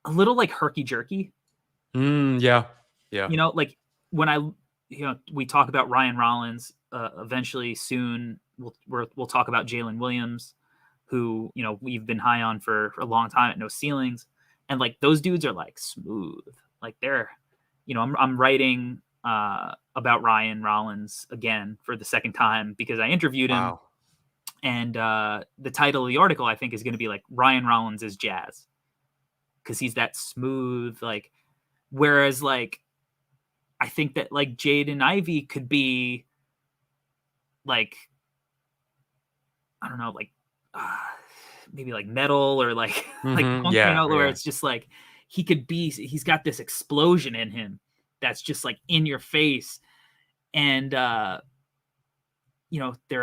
a little like herky jerky. Yeah. Like when we talk about Ryan Rollins, eventually soon we'll talk about Jalen Williams, who, we've been high on for a long time at No Ceilings. And like, those dudes are like smooth. Like they're, I'm writing, about Ryan Rollins again for the second time because I interviewed him. Wow. And the title of the article I think is going to be like Ryan Rollins is jazz because he's that smooth. Like, whereas like I think that like Jaden Ivey could be like, I don't know, like maybe like metal or like like punk, where it's just like he's got this explosion in him that's just like in your face. And, there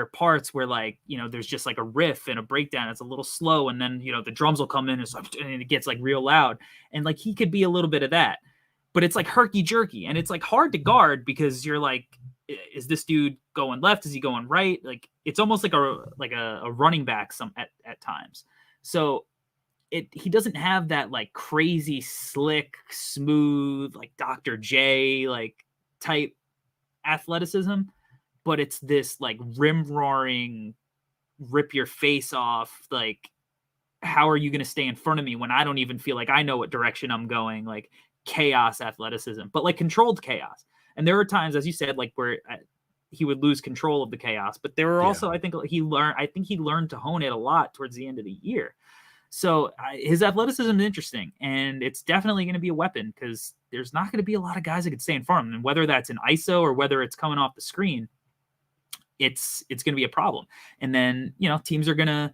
are parts where like, there's just like a riff and a breakdown. It's a little slow. And then, the drums will come in and it gets like real loud. And like, he could be a little bit of that, but it's like herky jerky. And it's like hard to guard because you're like, is this dude going left? Is he going right? Like, it's almost like a running back at times. So he doesn't have that like crazy slick, smooth, like Dr. J, like type athleticism, but it's this like rim roaring, rip your face off. Like, how are you going to stay in front of me when I don't even feel like I know what direction I'm going? Like chaos athleticism, but like controlled chaos. And there were times, as you said, like where he would lose control of the chaos, but there were also, I think he learned to hone it a lot towards the end of the year. So his athleticism is interesting, and it's definitely going to be a weapon because there's not going to be a lot of guys that could stay in front of him. And whether that's an ISO or whether it's coming off the screen, it's going to be a problem. And then, teams are going to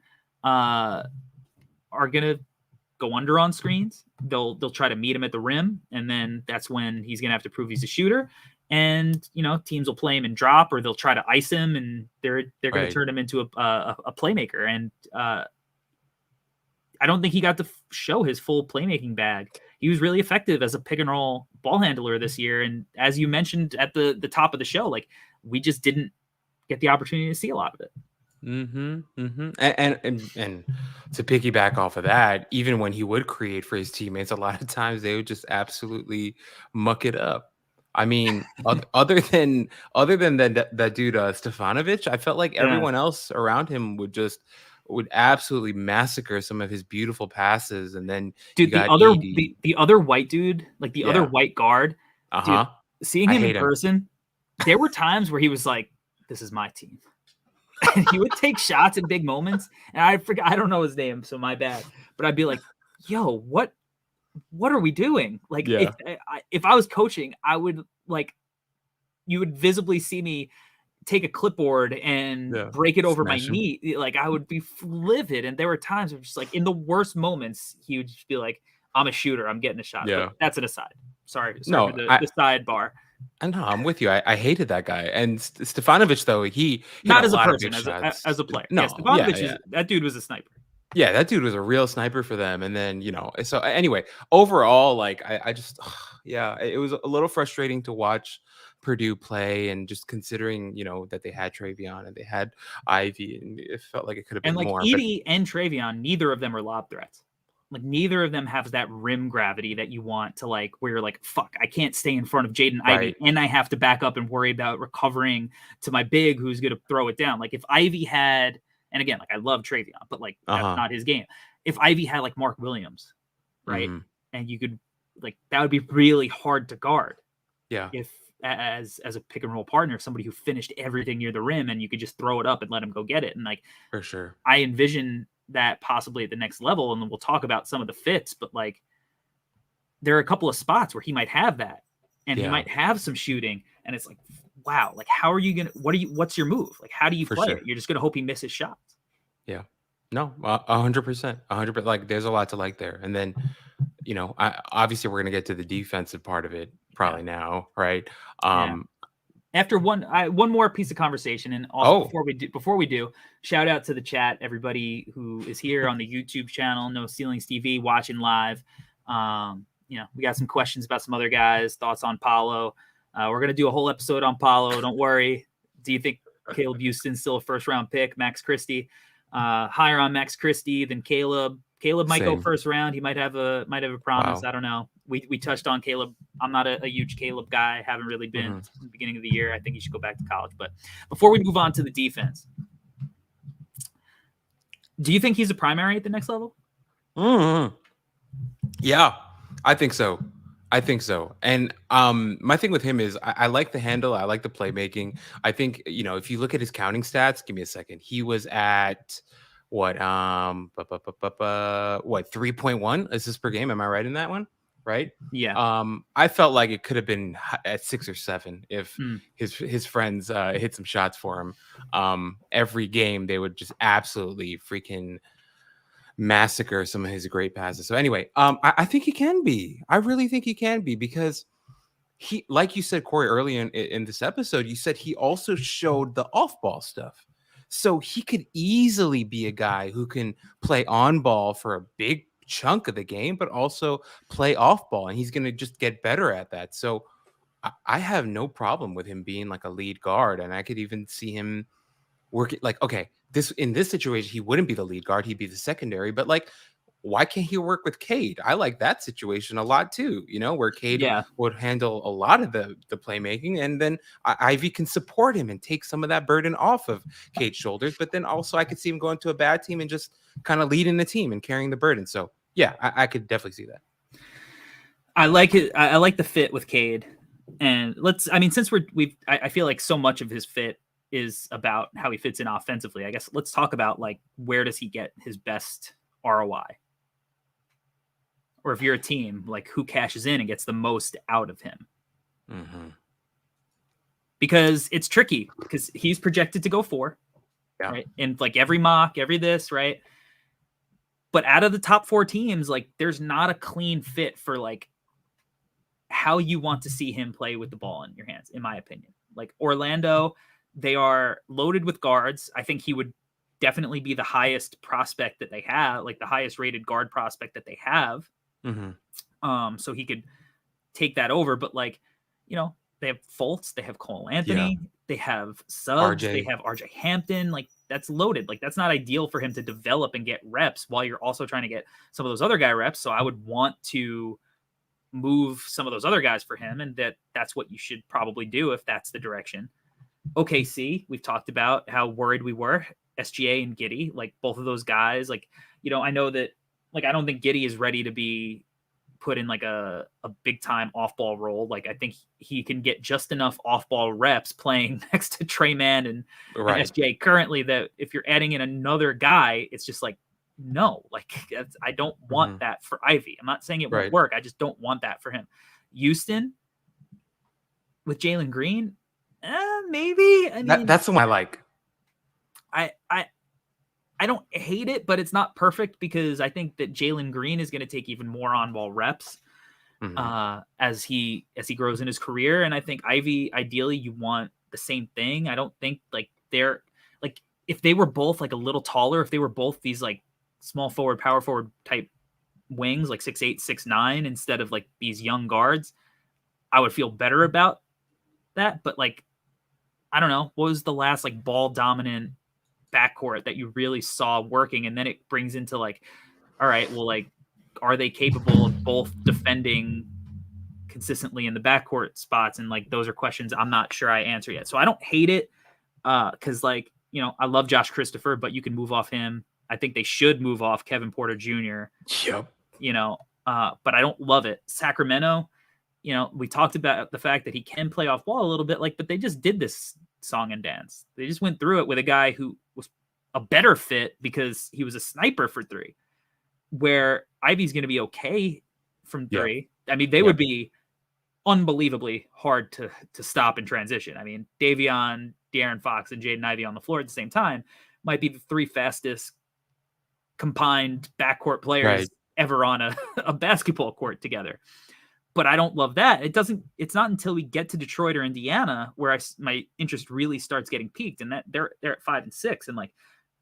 go under on screens. They'll try to meet him at the rim, and then that's when he's going to have to prove he's a shooter. And, teams will play him in drop, or they'll try to ice him, and they're going to turn him into a playmaker. And I don't think he got to show his full playmaking bag. He was really effective as a pick and roll ball handler this year. And as you mentioned at the top of the show, like we just didn't get the opportunity to see a lot of it. And to piggyback off of that, even when he would create for his teammates, a lot of times they would just absolutely muck it up. I mean, other than that dude Stefanovic, I felt like everyone else around him would absolutely massacre some of his beautiful passes. And then the other white dude, like the other white guard, dude, seeing him in person, there were times where he was like, this is my team. And he would take shots in big moments. And I don't know his name, so my bad. but I'd be like, yo, what are we doing? Like, Yeah. if I was coaching, I would like, you would visibly see me take a clipboard and break it over my Smash him. knee. Like, I would be livid. And there were times where just like in the worst moments, he would just be like, I'm a shooter, I'm getting a shot. Yeah. But that's an aside. Sorry No, for the sidebar. I know, I'm with you. I hated that guy. And Stefanovic, though, he not hit as a lot of person, big as a player. No, Yeah, Stefanovic that dude was a sniper. Yeah, that dude was a real sniper for them. And then, so anyway, overall, like I just, yeah, it was a little frustrating to watch Purdue play, and just considering, that they had Travion and they had Ivy, and it felt like it could have been and like more. Edey and Travion, neither of them are lob threats. Like, neither of them has that rim gravity that you want to, like, where you're like, fuck, I can't stay in front of Jaden Ivey and I have to back up and worry about recovering to my big who's going to throw it down. Like, if Ivy had, and again, like, I love Travion, but like, that's not his game. If Ivy had like Mark Williams, right? And you could, like, that would be really hard to guard. Yeah. If as a pick and roll partner, somebody who finished everything near the rim and you could just throw it up and let him go get it. And like, for sure, I envision that possibly at the next level, and then we'll talk about some of the fits, but like, there are a couple of spots where he might have that, and he might have some shooting, and it's like, wow, like, how are you gonna, what's your move? Like, how do you play it? You're just gonna hope he misses shots. Yeah, no, 100%. Like, there's a lot to like there. And then, obviously we're gonna get to the defensive part of it probably now, right? After one more piece of conversation, and also before we do, shout out to the chat, everybody who is here on the YouTube channel, No Ceilings TV, watching live. We got some questions about some other guys, thoughts on Paolo. We're gonna do a whole episode on Paolo. Don't worry. Do you think Caleb Houston's still a first round pick? Max Christie, higher on Max Christie than Caleb. Caleb might go first round. He might have a promise. Wow. I don't know. We touched on Caleb. I'm not a huge Caleb guy. I haven't really been in the beginning of the year. I think he should go back to college. But before we move on to the defense, do you think he's a primary at the next level? Yeah, I think so. And my thing with him is I like the handle. I like the playmaking. I think, if you look at his counting stats, give me a second. He was at what 3.1 assists per game. Am I right in that one? Right. Yeah. I felt like it could have been at 6 or 7 if his friends hit some shots for him. Every game they would just absolutely freaking massacre some of his great passes. So anyway, I think he can be. I really think he can be, because he, like you said, Corey, early in this episode, you said he also showed the off-ball stuff. So he could easily be a guy who can play on ball for a big chunk of the game, but also play off ball, and he's going to just get better at that. So I have no problem with him being like a lead guard, and I could even see him working like, okay, in this situation, he wouldn't be the lead guard, he'd be the secondary, but like, why can't he work with Cade? I like that situation a lot too, where Cade would handle a lot of the playmaking, and then Ivy can support him and take some of that burden off of Cade's shoulders. But then also I could see him going to a bad team and just kind of leading the team and carrying the burden. So yeah, I could definitely see that. I like it. I like the fit with Cade. And since I feel like so much of his fit is about how he fits in offensively, I guess let's talk about like, where does he get his best ROI? Or if you're a team, like, who cashes in and gets the most out of him? Because it's tricky, because he's projected to go 4, right? And like every mock, every this, right? But out of the top 4 teams, like, there's not a clean fit for like how you want to see him play with the ball in your hands, in my opinion. Like Orlando, they are loaded with guards. I think he would definitely be the highest prospect that they have, like the highest rated guard prospect that they have. So he could take that over, but like, they have Fultz, they have Cole Anthony, they have Suggs, they have RJ Hampton. Like, that's loaded. Like, that's not ideal for him to develop and get reps while you're also trying to get some of those other guy reps. So I would want to move some of those other guys for him, and that's what you should probably do if that's the direction. OKC, we've talked about how worried we were. SGA and Giddey, like, both of those guys, like, I know that, like, I don't think Giddey is ready to be put in like a big time off ball role. Like, I think he can get just enough off ball reps playing next to Trey Mann and SGA currently, that if you're adding in another guy, it's just like no, like I don't want that for Ivy. I'm not saying it won't work. I just don't want that for him. Houston with Jalen Green, maybe. I mean, that's the one I like. I don't hate it, but it's not perfect because I think that Jalen Green is going to take even more on-ball reps as he grows in his career. And I think Ivy, ideally, you want the same thing. I don't think like they're like if they were both like a little taller, if they were both these like small forward, power forward type wings, like 6'8", 6'9", instead of like these young guards, I would feel better about that. But like, I don't know, what was the last like ball dominant backcourt that you really saw working? And then it brings into like, all right, well, like, are they capable of both defending consistently in the backcourt spots? And like, those are questions I'm not sure I answer yet. So I don't hate it because like, you know, I love Josh Christopher, but you can move off him. I think they should move off Kevin Porter Jr. Yep. You know, but I don't love it. Sacramento, you know, we talked about the fact that he can play off ball a little bit, like, but they just did this song and dance. They just went through it with a guy who was a better fit because he was a sniper for three, where Ivy's going to be okay from three. I mean, they would be unbelievably hard to stop in transition. I mean, Davion, De'Aaron Fox, and Jaden Ivey on the floor at the same time might be the three fastest combined backcourt players ever on a basketball court together. But I don't love that. It's not until we get to Detroit or Indiana where my interest really starts getting peaked, and that they're at 5 and 6. And like,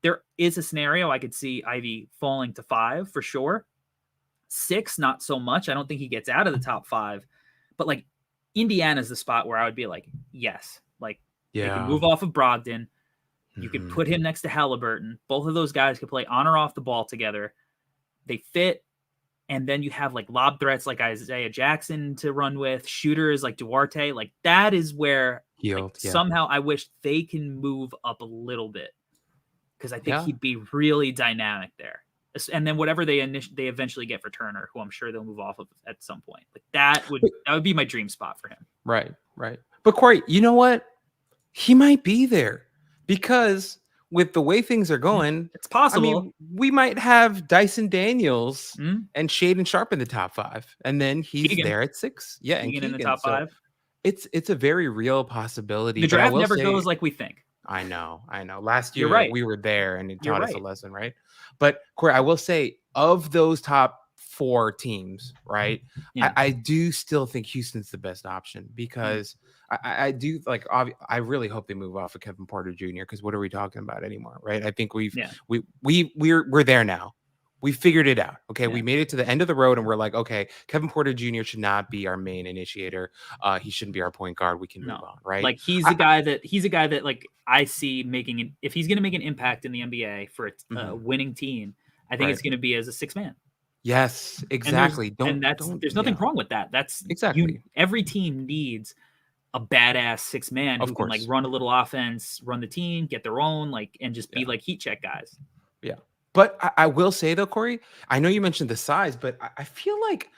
there is a scenario I could see Ivy falling to 5 for sure. 6, not so much. I don't think he gets out of the top 5, but like Indiana's the spot where I would be like, yes, like they can move off of Brogdon. You could put him next to Halliburton. Both of those guys could play on or off the ball together. They fit. And then you have like lob threats like Isaiah Jackson to run with, shooters like Duarte. Like that is where somehow I wish they can move up a little bit, because I think he'd be really dynamic there. And then whatever they eventually get for Turner, who I'm sure they'll move off of at some point. Like that would be my dream spot for him. Right. But Corey, you know what? He might be there because with the way things are going, it's possible. I mean, we might have Dyson Daniels and Shaedon Sharpe in the top 5, and then he's Keegan. There at 6. Yeah, and Keegan in the top 5. It's a very real possibility. The draft never goes like we think. I know. Last year we were there, and it taught us a lesson, right? But Corey, I will say, of those top 4 teams, right? I do still think Houston's the best option because I do like. I really hope they move off of Kevin Porter Jr. because what are we talking about anymore, right? I think we're there now. We figured it out. Okay, we made it to the end of the road, and we're like, okay, Kevin Porter Jr. should not be our main initiator. He shouldn't be our point guard. We can move on, right? Like he's a guy that like I see making if he's going to make an impact in the NBA for a winning team, I think it's going to be as a 6-man. Yes, exactly. There's nothing wrong with that. That's exactly every team needs a badass 6-man who can like run a little offense, run the team, get their own, like, and just be like heat check guys. Yeah. But I will say though, Corey, I know you mentioned the size, but I feel like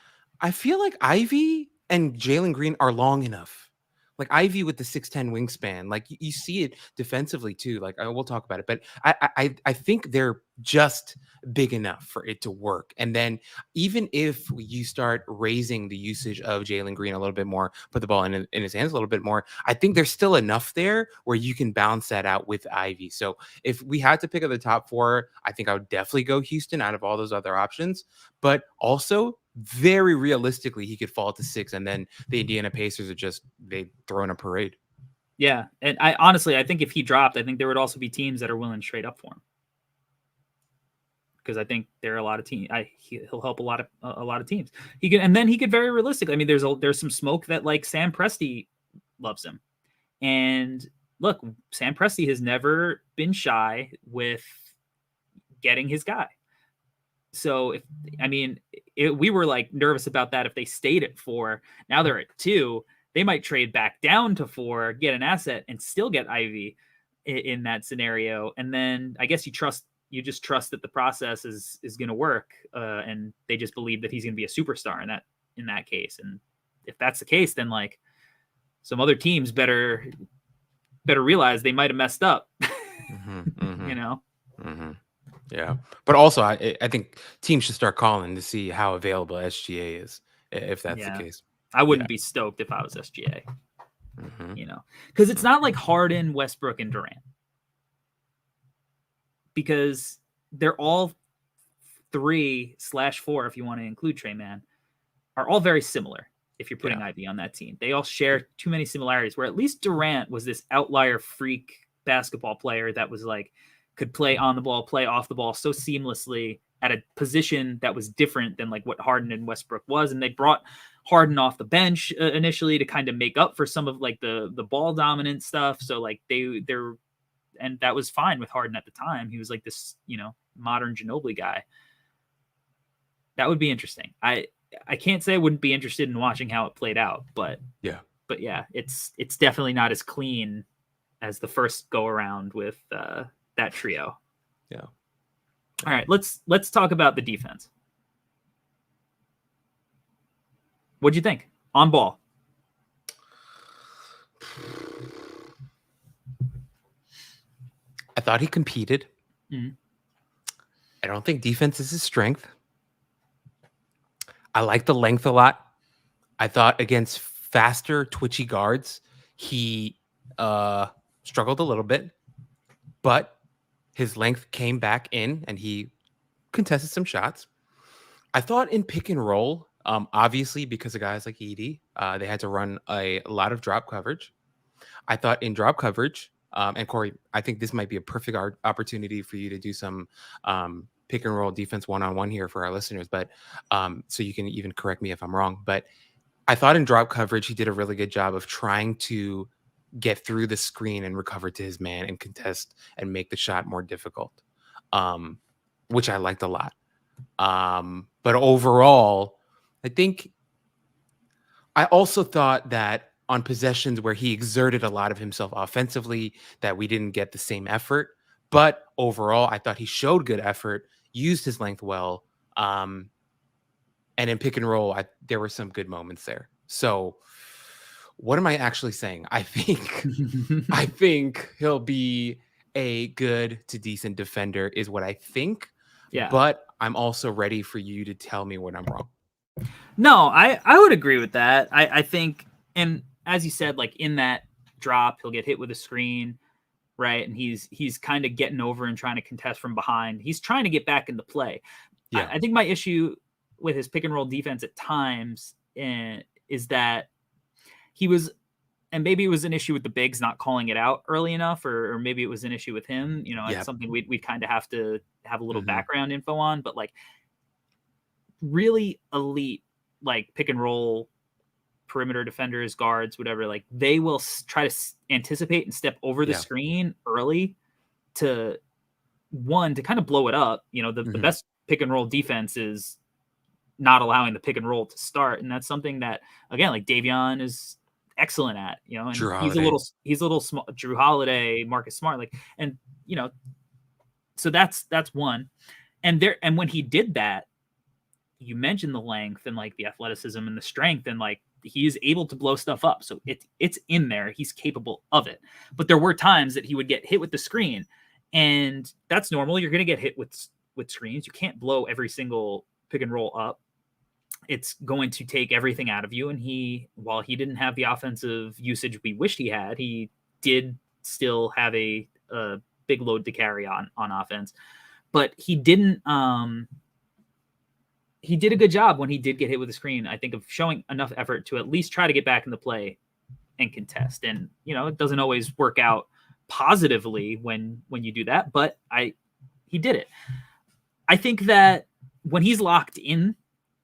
Ivy and Jalen Green are long enough. Like Ivy with the 6'10" wingspan, like you see it defensively too. Like we'll talk about it, but I think they're just big enough for it to work. And then even if you start raising the usage of Jalen Green a little bit more, put the ball in his hands a little bit more, I think there's still enough there where you can balance that out with Ivy. So if we had to pick up the top 4, I think I would definitely go Houston out of all those other options. But also, very realistically, he could fall to 6, and then the Indiana Pacers they throw in a parade. Yeah, and I think if he dropped, I think there would also be teams that are willing to trade up for him, because I think there are a lot of teams. He'll help a lot of teams. He could very realistically. I mean, there's some smoke that like Sam Presti loves him, and look, Sam Presti has never been shy with getting his guy. So we were like nervous about that if they stayed at 4. Now they're at 2. They might trade back down to 4, get an asset, and still get Ivy in that scenario. And then I guess you just trust that the process is going to work, and they just believe that he's going to be a superstar in that case. And if that's the case, then like some other teams better realize they might have messed up. You know. Yeah, but also I think teams should start calling to see how available SGA is, if that's the case. I wouldn't be stoked if I was SGA. Mm-hmm. You know, because it's not like Harden, Westbrook, and Durant, because they're all 3/4, if you want to include Trey Mann, are all very similar. If you're putting Ivy on that team, they all share too many similarities. Where at least Durant was this outlier freak basketball player that was like could play on the ball, play off the ball so seamlessly at a position that was different than like what Harden and Westbrook was. And they brought Harden off the bench initially to kind of make up for some of like the ball dominant stuff. So like they're and that was fine with Harden at the time. He was like this, modern Ginobili guy. That would be interesting. I can't say I wouldn't be interested in watching how it played out, but yeah, it's definitely not as clean as the first go around with that trio. Yeah. All right, let's talk about the defense. What'd you think on ball? I thought he competed. Mm-hmm. I don't think defense is his strength. I like the length a lot. I thought against faster, twitchy guards, he struggled a little bit, but his length came back in and he contested some shots. I thought in pick and roll, obviously because of guys like Edey, they had to run a lot of drop coverage. I thought in drop coverage, and Corey, I think this might be a perfect opportunity for you to do some pick and roll defense one-on-one here for our listeners, but so you can even correct me if I'm wrong. But I thought in drop coverage, he did a really good job of trying to get through the screen and recover to his man and contest and make the shot more difficult, which I liked a lot. But overall, I think I also thought that on possessions where he exerted a lot of himself offensively, that we didn't get the same effort. But overall, I thought he showed good effort, used his length well. And in pick and roll, there were some good moments there. So what am I actually saying? I think he'll be a good to decent defender is what I think. Yeah. But I'm also ready for you to tell me when I'm wrong. No, I would agree with that. I think, and as you said, like in that drop, he'll get hit with a screen, right? And he's kind of getting over and trying to contest from behind. He's trying to get back into play. Yeah. I think my issue with his pick and roll defense at times is that he was, and maybe it was an issue with the bigs not calling it out early enough, or maybe it was an issue with him. It's something we'd kind of have to have a little background info on, but like really elite, like pick and roll perimeter defenders, guards, whatever, like they will try to anticipate and step over the screen early to kind of blow it up. The best pick and roll defense is not allowing the pick and roll to start. And that's something that, again, like Davion is excellent at, and he's a little small. Drew Holiday, Marcus Smart, like, and so that's one. And when he did that, you mentioned the length and like the athleticism and the strength, and like he is able to blow stuff up. So it's in there. He's capable of it. But there were times that he would get hit with the screen, and that's normal. You're going to get hit with screens. You can't blow every single pick and roll up. It's going to take everything out of you. And while he didn't have the offensive usage we wished he had, he did still have a big load to carry on offense. But he didn't. He did a good job when he did get hit with the screen, I think, of showing enough effort to at least try to get back in the play and contest. And, it doesn't always work out positively when you do that, but he did it. I think that when he's locked in,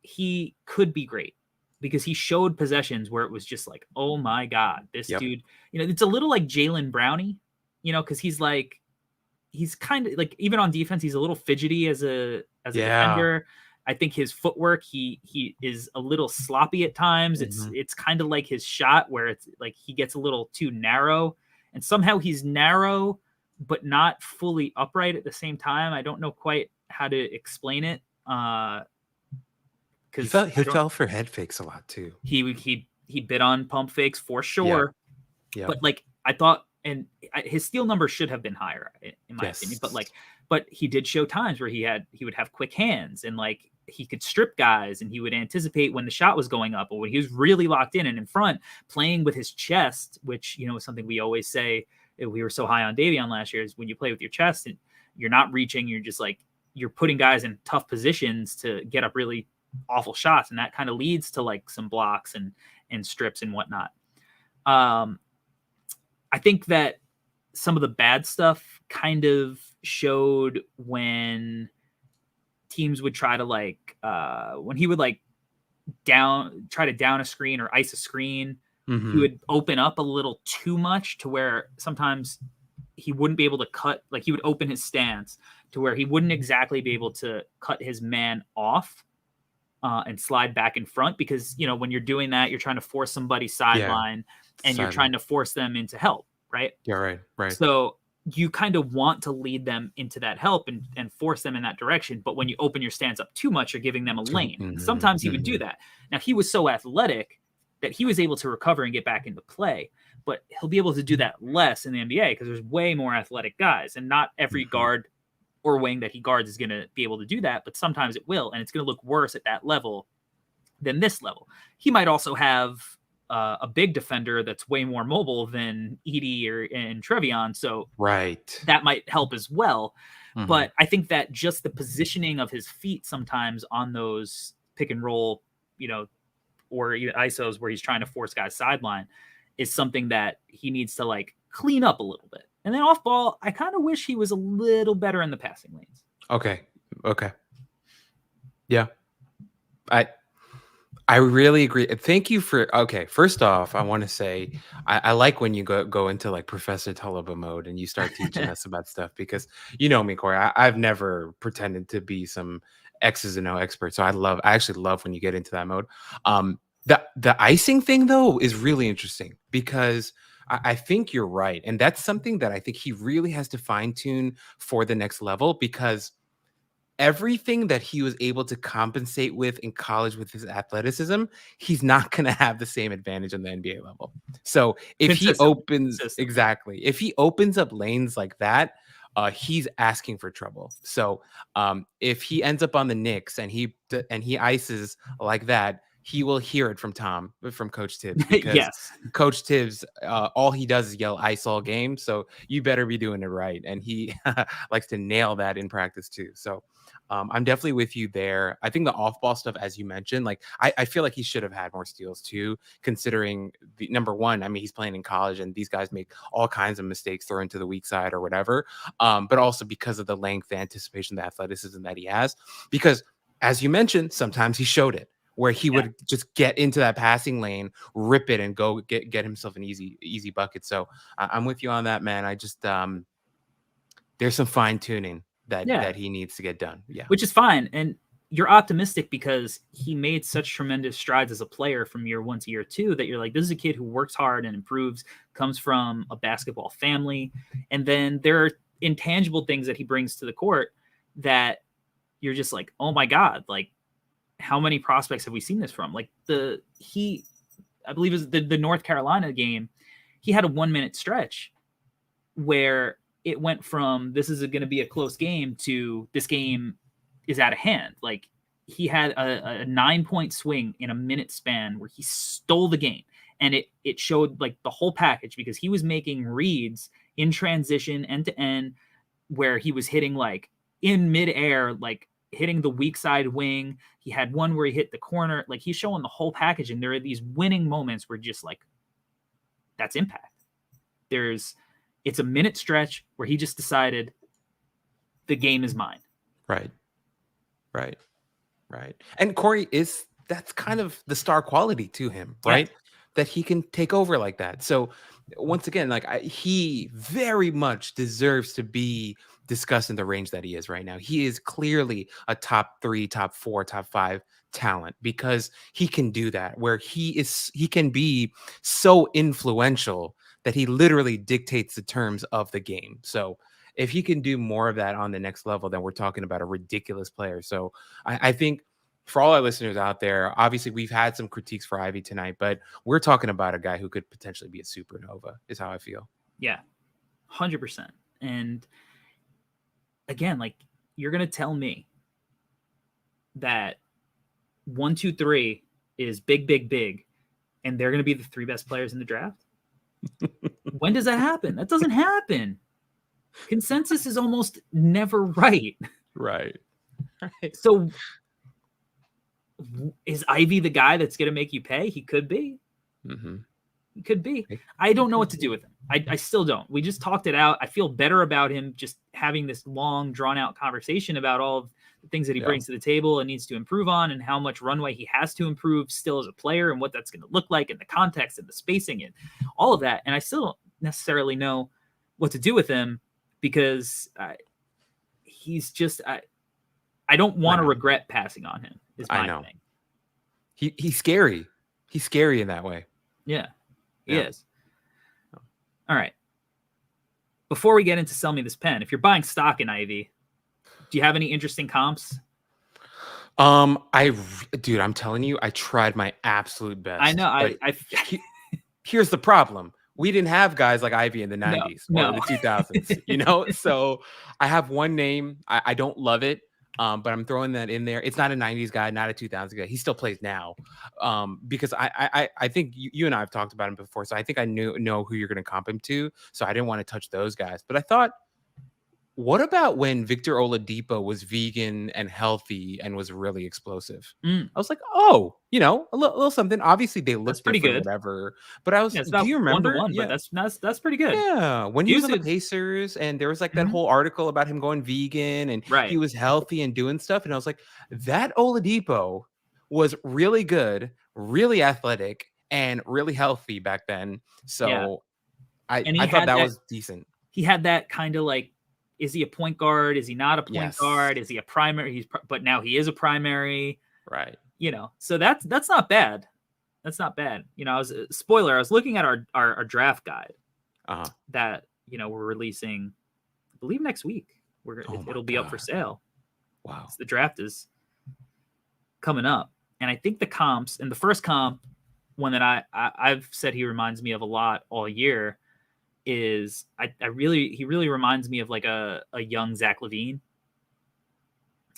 he could be great because he showed possessions where it was just like, oh my God, this dude, it's a little like Jalen Brownie, cause he's kind of like, even on defense, he's a little fidgety as a defender. I think his footwork, he is a little sloppy at times. It's kind of like his shot where it's like he gets a little too narrow, and somehow he's narrow but not fully upright at the same time. I don't know quite how to explain it. Because he fell for head fakes a lot too. He bit on pump fakes for sure. Yeah. But like I thought, and his steal number should have been higher in my opinion. But like but he did show times where he would have quick hands, and like he could strip guys, and he would anticipate when the shot was going up, or when he was really locked in and in front, playing with his chest, which, you know, is something we always say, we were so high on Davion last year, is when you play with your chest and you're not reaching, you're just like, you're putting guys in tough positions to get up really awful shots. And that kind of leads to like some blocks and strips and whatnot. I think that some of the bad stuff kind of showed when teams would try to like, when he would like try to down a screen or ice a screen, he would open up a little too much to where sometimes he wouldn't be able to cut, like he would open his stance to where he wouldn't exactly be able to cut his man off and slide back in front, because, you know, when you're doing that, you're trying to force somebody sideline and you're trying to force them into help, right? Yeah, right. So you kind of want to lead them into that help and force them in that direction. But when you open your stance up too much, you're giving them a lane. Sometimes he would do that. Now, he was so athletic that he was able to recover and get back into play, but he'll be able to do that less in the NBA because there's way more athletic guys, and not every guard or wing that he guards is going to be able to do that, but sometimes it will, and it's going to look worse at that level than this level. He might also have a big defender that's way more mobile than Edie and Trevion, so that might help as well. But I think that just the positioning of his feet sometimes on those pick and roll, you know, or even ISOs where he's trying to force guys sideline, is something that he needs to like clean up a little bit. And then off ball, I kind of wish he was a little better in the passing lanes. Okay. Yeah. I really agree. Thank you for, okay. First off, I want to say, I like when you go into like Professor Tulaba mode and you start teaching us about stuff, because you know me, Corey, I've never pretended to be some X's and O expert. So I actually love when you get into that mode. The icing thing though is really interesting, because I think you're right. And that's something that I think he really has to fine tune for the next level, because everything that he was able to compensate with in college with his athleticism, he's not going to have the same advantage on the NBA level. So if he opens up lanes like that, he's asking for trouble. So if he ends up on the Knicks and he ices like that, he will hear it from Coach Tibbs, because Coach Tibbs, all he does is yell ice all game. So you better be doing it right. And he likes to nail that in practice too. So I'm definitely with you there. I think the off-ball stuff, as you mentioned, like I feel like he should have had more steals too, considering the number one, I mean, he's playing in college and these guys make all kinds of mistakes thrown to the weak side or whatever. But also because of the length, the anticipation, the athleticism that he has, because as you mentioned, sometimes he showed it where he would just get into that passing lane, rip it, and go get himself an easy bucket. So I'm with you on that, man. I just, there's some fine tuning that he needs to get done. Yeah. Which is fine. And you're optimistic because he made such tremendous strides as a player from year one to year two that you're like, this is a kid who works hard and improves, comes from a basketball family. And then there are intangible things that he brings to the court that you're just like, oh my God, like how many prospects have we seen this from? Like I believe it was the North Carolina game. He had a 1 minute stretch where it went from this is going to be a close game to this game is out of hand. Like he had a 9-point swing in a minute span where he stole the game. And it showed like the whole package, because he was making reads in transition end to end where he was hitting like in midair, like hitting the weak side wing. He had one where he hit the corner. Like he's showing the whole package. And there are these winning moments where just like, that's impact. It's a minute stretch where he just decided the game is mine. Right. And Corey, that's kind of the star quality to him, right? That he can take over like that. So once again, like he very much deserves to be discussed in the range that he is right now. He is clearly a top 3, top 4, top 5 talent, because he can do that, where he can be so influential that he literally dictates the terms of the game. So if he can do more of that on the next level, then we're talking about a ridiculous player. So I think for all our listeners out there, obviously we've had some critiques for Ivey tonight, but we're talking about a guy who could potentially be a supernova, is how I feel. Yeah, 100%. And again, like you're going to tell me that 1, 2, 3 is big, big, big, and they're going to be the 3 best players in the draft? When does that happen? That doesn't happen. Consensus is almost never right. Right. So is Ivy the guy that's going to make you pay? He could be. Mm-hmm. He could be. I don't know what to do with him. I still don't. We just talked it out. I feel better about him just having this long, drawn-out conversation about all of the things that he brings to the table and needs to improve on, and how much runway he has to improve still as a player, and what that's going to look like, and the context and the spacing and all of that. And I still don't necessarily know what to do with him, because he's just I don't want to regret passing on him. Is my thing. He's scary. He's scary in that way. Yeah, he is. All right. Before we get into sell me this pen, if you're buying stock in Ivy, do you have any interesting comps? Dude, I'm telling you, I tried my absolute best. I know. Here's the problem. We didn't have guys like Ivy in the 90s or the 2000s, you know? So I have one name. I don't love it, but I'm throwing that in there. It's not a 90s guy, not a 2000s guy. He still plays now, because I think you and I have talked about him before, so I think I know who you're going to comp him to, so I didn't want to touch those guys. But I thought, what about when Victor Oladipo was vegan and healthy and was really explosive? I was like, oh, you know, a little something. Obviously, they look pretty good, whatever. But I was, do you remember? 1-to-1, but that's pretty good. Yeah, when he was on the Pacers, and there was like that whole article about him going vegan, and he was healthy and doing stuff, and I was like, that Oladipo was really good, really athletic, and really healthy back then. So I thought that was decent. He had that kind of like, is he a point guard? Is he not a point guard? Is he a primary? But now he is a primary. Right. You know, so that's not bad. That's not bad. You know, I was looking at our draft guide that, you know, we're releasing, I believe next week. It'll be up for sale. Wow. So the draft is coming up. And I think the comps, and the first comp, one that I've said he reminds me of a lot all year, is he really reminds me of like a young Zach LaVine.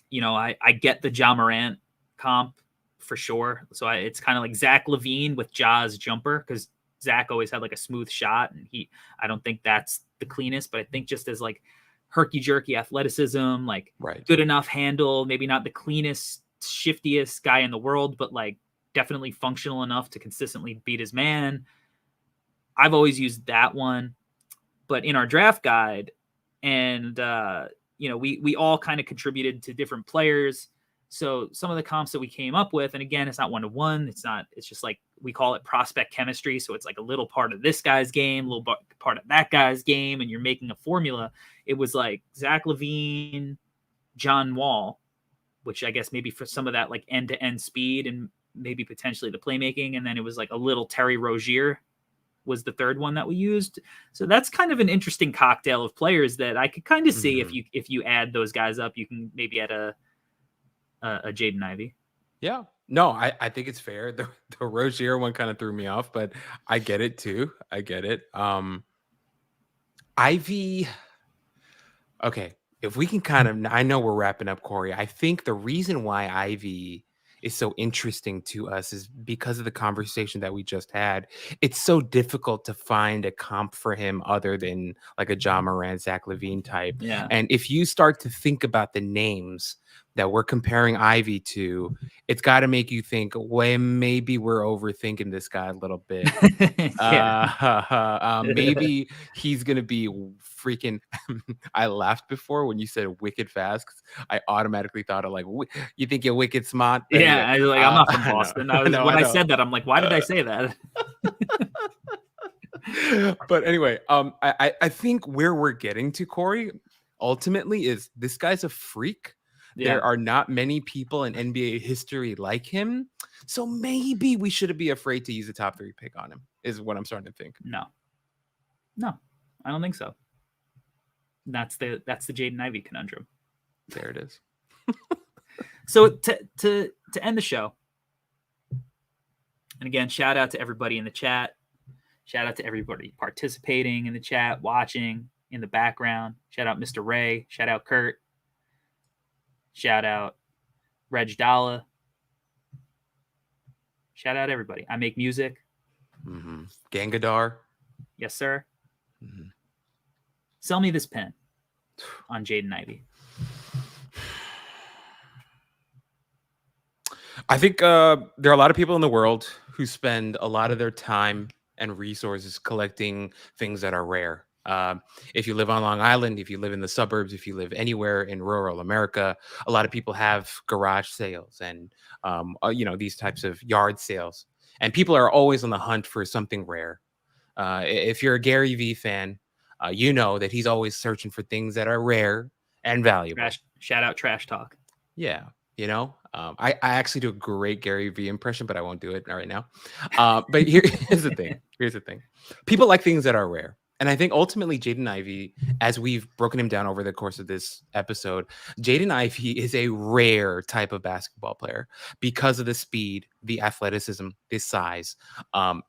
You know, I get the Ja Morant comp for sure. So it's kind of like Zach LaVine with Ja's jumper, because Zach always had like a smooth shot, and I don't think that's the cleanest, but I think just as like herky jerky athleticism, like good enough handle, maybe not the cleanest, shiftiest guy in the world, but like definitely functional enough to consistently beat his man. I've always used that one. But in our draft guide, and you know, we all kind of contributed to different players. So some of the comps that we came up with, and again, it's not 1-to-1. It's just like, we call it prospect chemistry. So it's like a little part of this guy's game, a little part of that guy's game, and you're making a formula. It was like Zach LaVine, John Wall, which I guess maybe for some of that like end-to-end speed and maybe potentially the playmaking. And then it was like a little Terry Rozier was the third one that we used. So that's kind of an interesting cocktail of players that I could kind of see if you add those guys up, you can maybe add a Jaden Ivey. Yeah. No, I think it's fair. The Rozier one kind of threw me off, but I get it too. I get it. Ivy. Okay. If we can kind of, I know we're wrapping up, Corey. I think the reason why Ivy is so interesting to us is because of the conversation that we just had. It's so difficult to find a comp for him other than like a Ja Morant, Zach LaVine type. Yeah. And if you start to think about the names that we're comparing Ivy to, it's got to make you think, well, maybe we're overthinking this guy a little bit. Maybe he's going to be freaking, I laughed before when you said wicked fast, 'cause I automatically thought of like, you think you're wicked smart? Yeah, I was like, I'm not from Boston. I said that, I'm like, why did I say that? But anyway, I think where we're getting to, Corey, ultimately is this guy's a freak. Yeah. There are not many people in NBA history like him. So maybe we shouldn't be afraid to use a top 3 pick on him, is what I'm starting to think. No, I don't think so. That's the Jaden Ivey conundrum. There it is. So to end the show, and again, shout out to everybody in the chat. Shout out to everybody participating in the chat, watching in the background. Shout out Mr. Ray. Shout out Kurt. Shout out Reg Dalla. Shout out everybody. I make music. Mm-hmm. Gangadar. Yes, sir. Mm-hmm. Sell me this pen on Jaden Ivey. I think there are a lot of people in the world who spend a lot of their time and resources collecting things that are rare. If you live on Long Island, if you live in the suburbs, if you live anywhere in rural America, a lot of people have garage sales and these types of yard sales, and people are always on the hunt for something rare. If you're a Gary Vee fan, you know that he's always searching for things that are rare and valuable. Shout out Trash Talk. Yeah. I actually do a great Gary Vee impression, but I won't do it right now. But here's the thing. Here's the thing. People like things that are rare. And I think ultimately Jaden Ivey, as we've broken him down over the course of this episode, Jaden Ivey is a rare type of basketball player because of the speed, the athleticism, the size,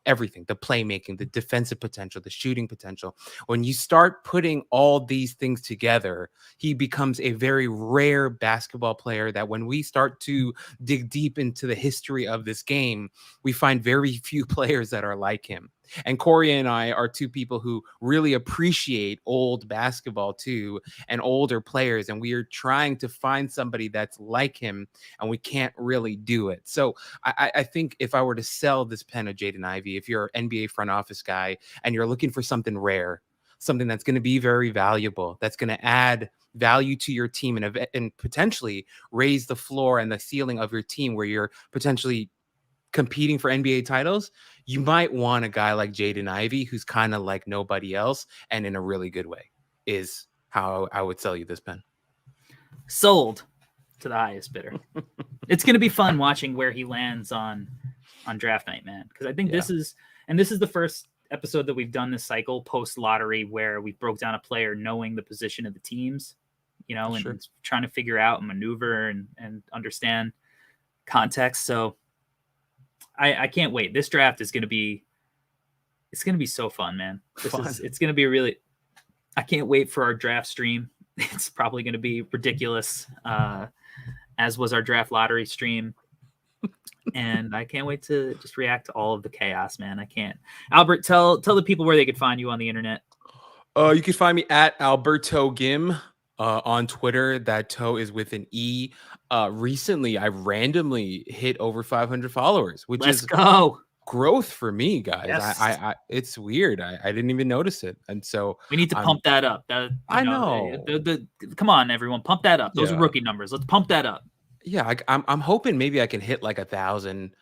everything, the playmaking, the defensive potential, the shooting potential. When you start putting all these things together, he becomes a very rare basketball player that when we start to dig deep into the history of this game, we find very few players that are like him. And Corey and I are two people who really appreciate old basketball too, and older players. And we are trying to find somebody that's like him, and we can't really do it. So I think if I were to sell this pen of Jaden Ivey, if you're an NBA front office guy and you're looking for something rare, something that's going to be very valuable, that's going to add value to your team and potentially raise the floor and the ceiling of your team where you're potentially competing for NBA titles, you might want a guy like Jaden Ivey, who's kind of like nobody else and in a really good way, is how I would sell you this pen. Sold to the highest bidder. It's going to be fun watching where he lands on draft night, man. Because I think this is the first episode that we've done this cycle post lottery where we broke down a player knowing the position of the teams, and trying to figure out and maneuver and understand context. So I can't wait. This draft is going to be, it's going to be so fun, man. It's going to be really, I can't wait for our draft stream. It's probably going to be ridiculous, as was our draft lottery stream. And I can't wait to just react to all of the chaos, man. I can't. Albert, tell the people where they could find you on the internet. You can find me at Alberto Gim on Twitter. That toe is with an E. Recently, I randomly hit over 500 followers, which is growth for me, guys. Yes. I it's weird. I didn't even notice it, and so we need to pump that up. I know. Come on, everyone, pump that up. Those are rookie numbers. Let's pump that up. Yeah, I'm hoping maybe I can hit like 1,000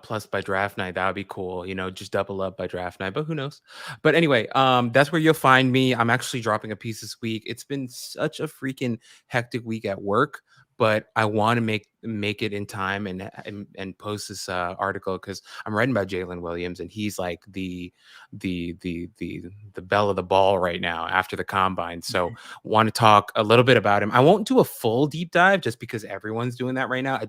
plus by draft night. That would be cool. Just double up by draft night, but who knows? But anyway, that's where you'll find me. I'm actually dropping a piece this week. It's been such a freaking hectic week at work, but I want to make it in time and post this article because I'm writing about Jalen Williams, and he's like the belle of the ball right now after the combine. So want to talk a little bit about him. I won't do a full deep dive just because everyone's doing that right now.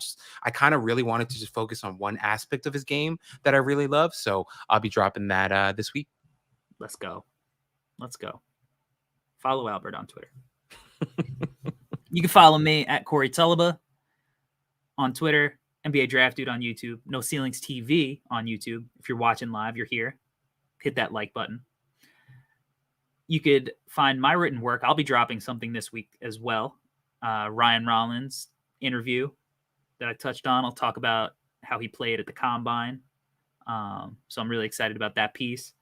I kind of really wanted to just focus on one aspect of his game that I really love. So I'll be dropping that this week. Let's go. Follow Albert on Twitter. You can follow me at Corey Tulaba on Twitter, NBA Draft Dude on YouTube, No Ceilings TV on YouTube. If you're watching live, you're here. Hit that like button. You could find my written work. I'll be dropping something this week as well. Ryan Rollins interview that I touched on. I'll talk about how he played at the combine. So I'm really excited about that piece.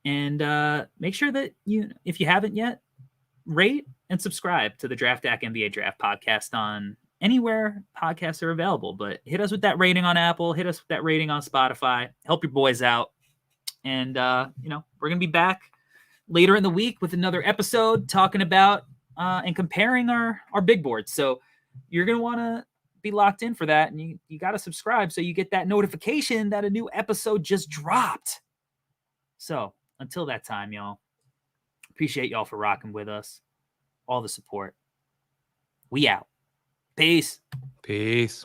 And make sure that if you haven't yet, rate and subscribe to the Draftdaq NBA Draft podcast on anywhere podcasts are available. But hit us with that rating on Apple. Hit us with that rating on Spotify. Help your boys out. And, we're going to be back later in the week with another episode talking about and comparing our big boards. So you're going to want to be locked in for that. And you got to subscribe so you get that notification that a new episode just dropped. So until that time, y'all, appreciate y'all for rocking with us. All the support. We out. Peace. Peace.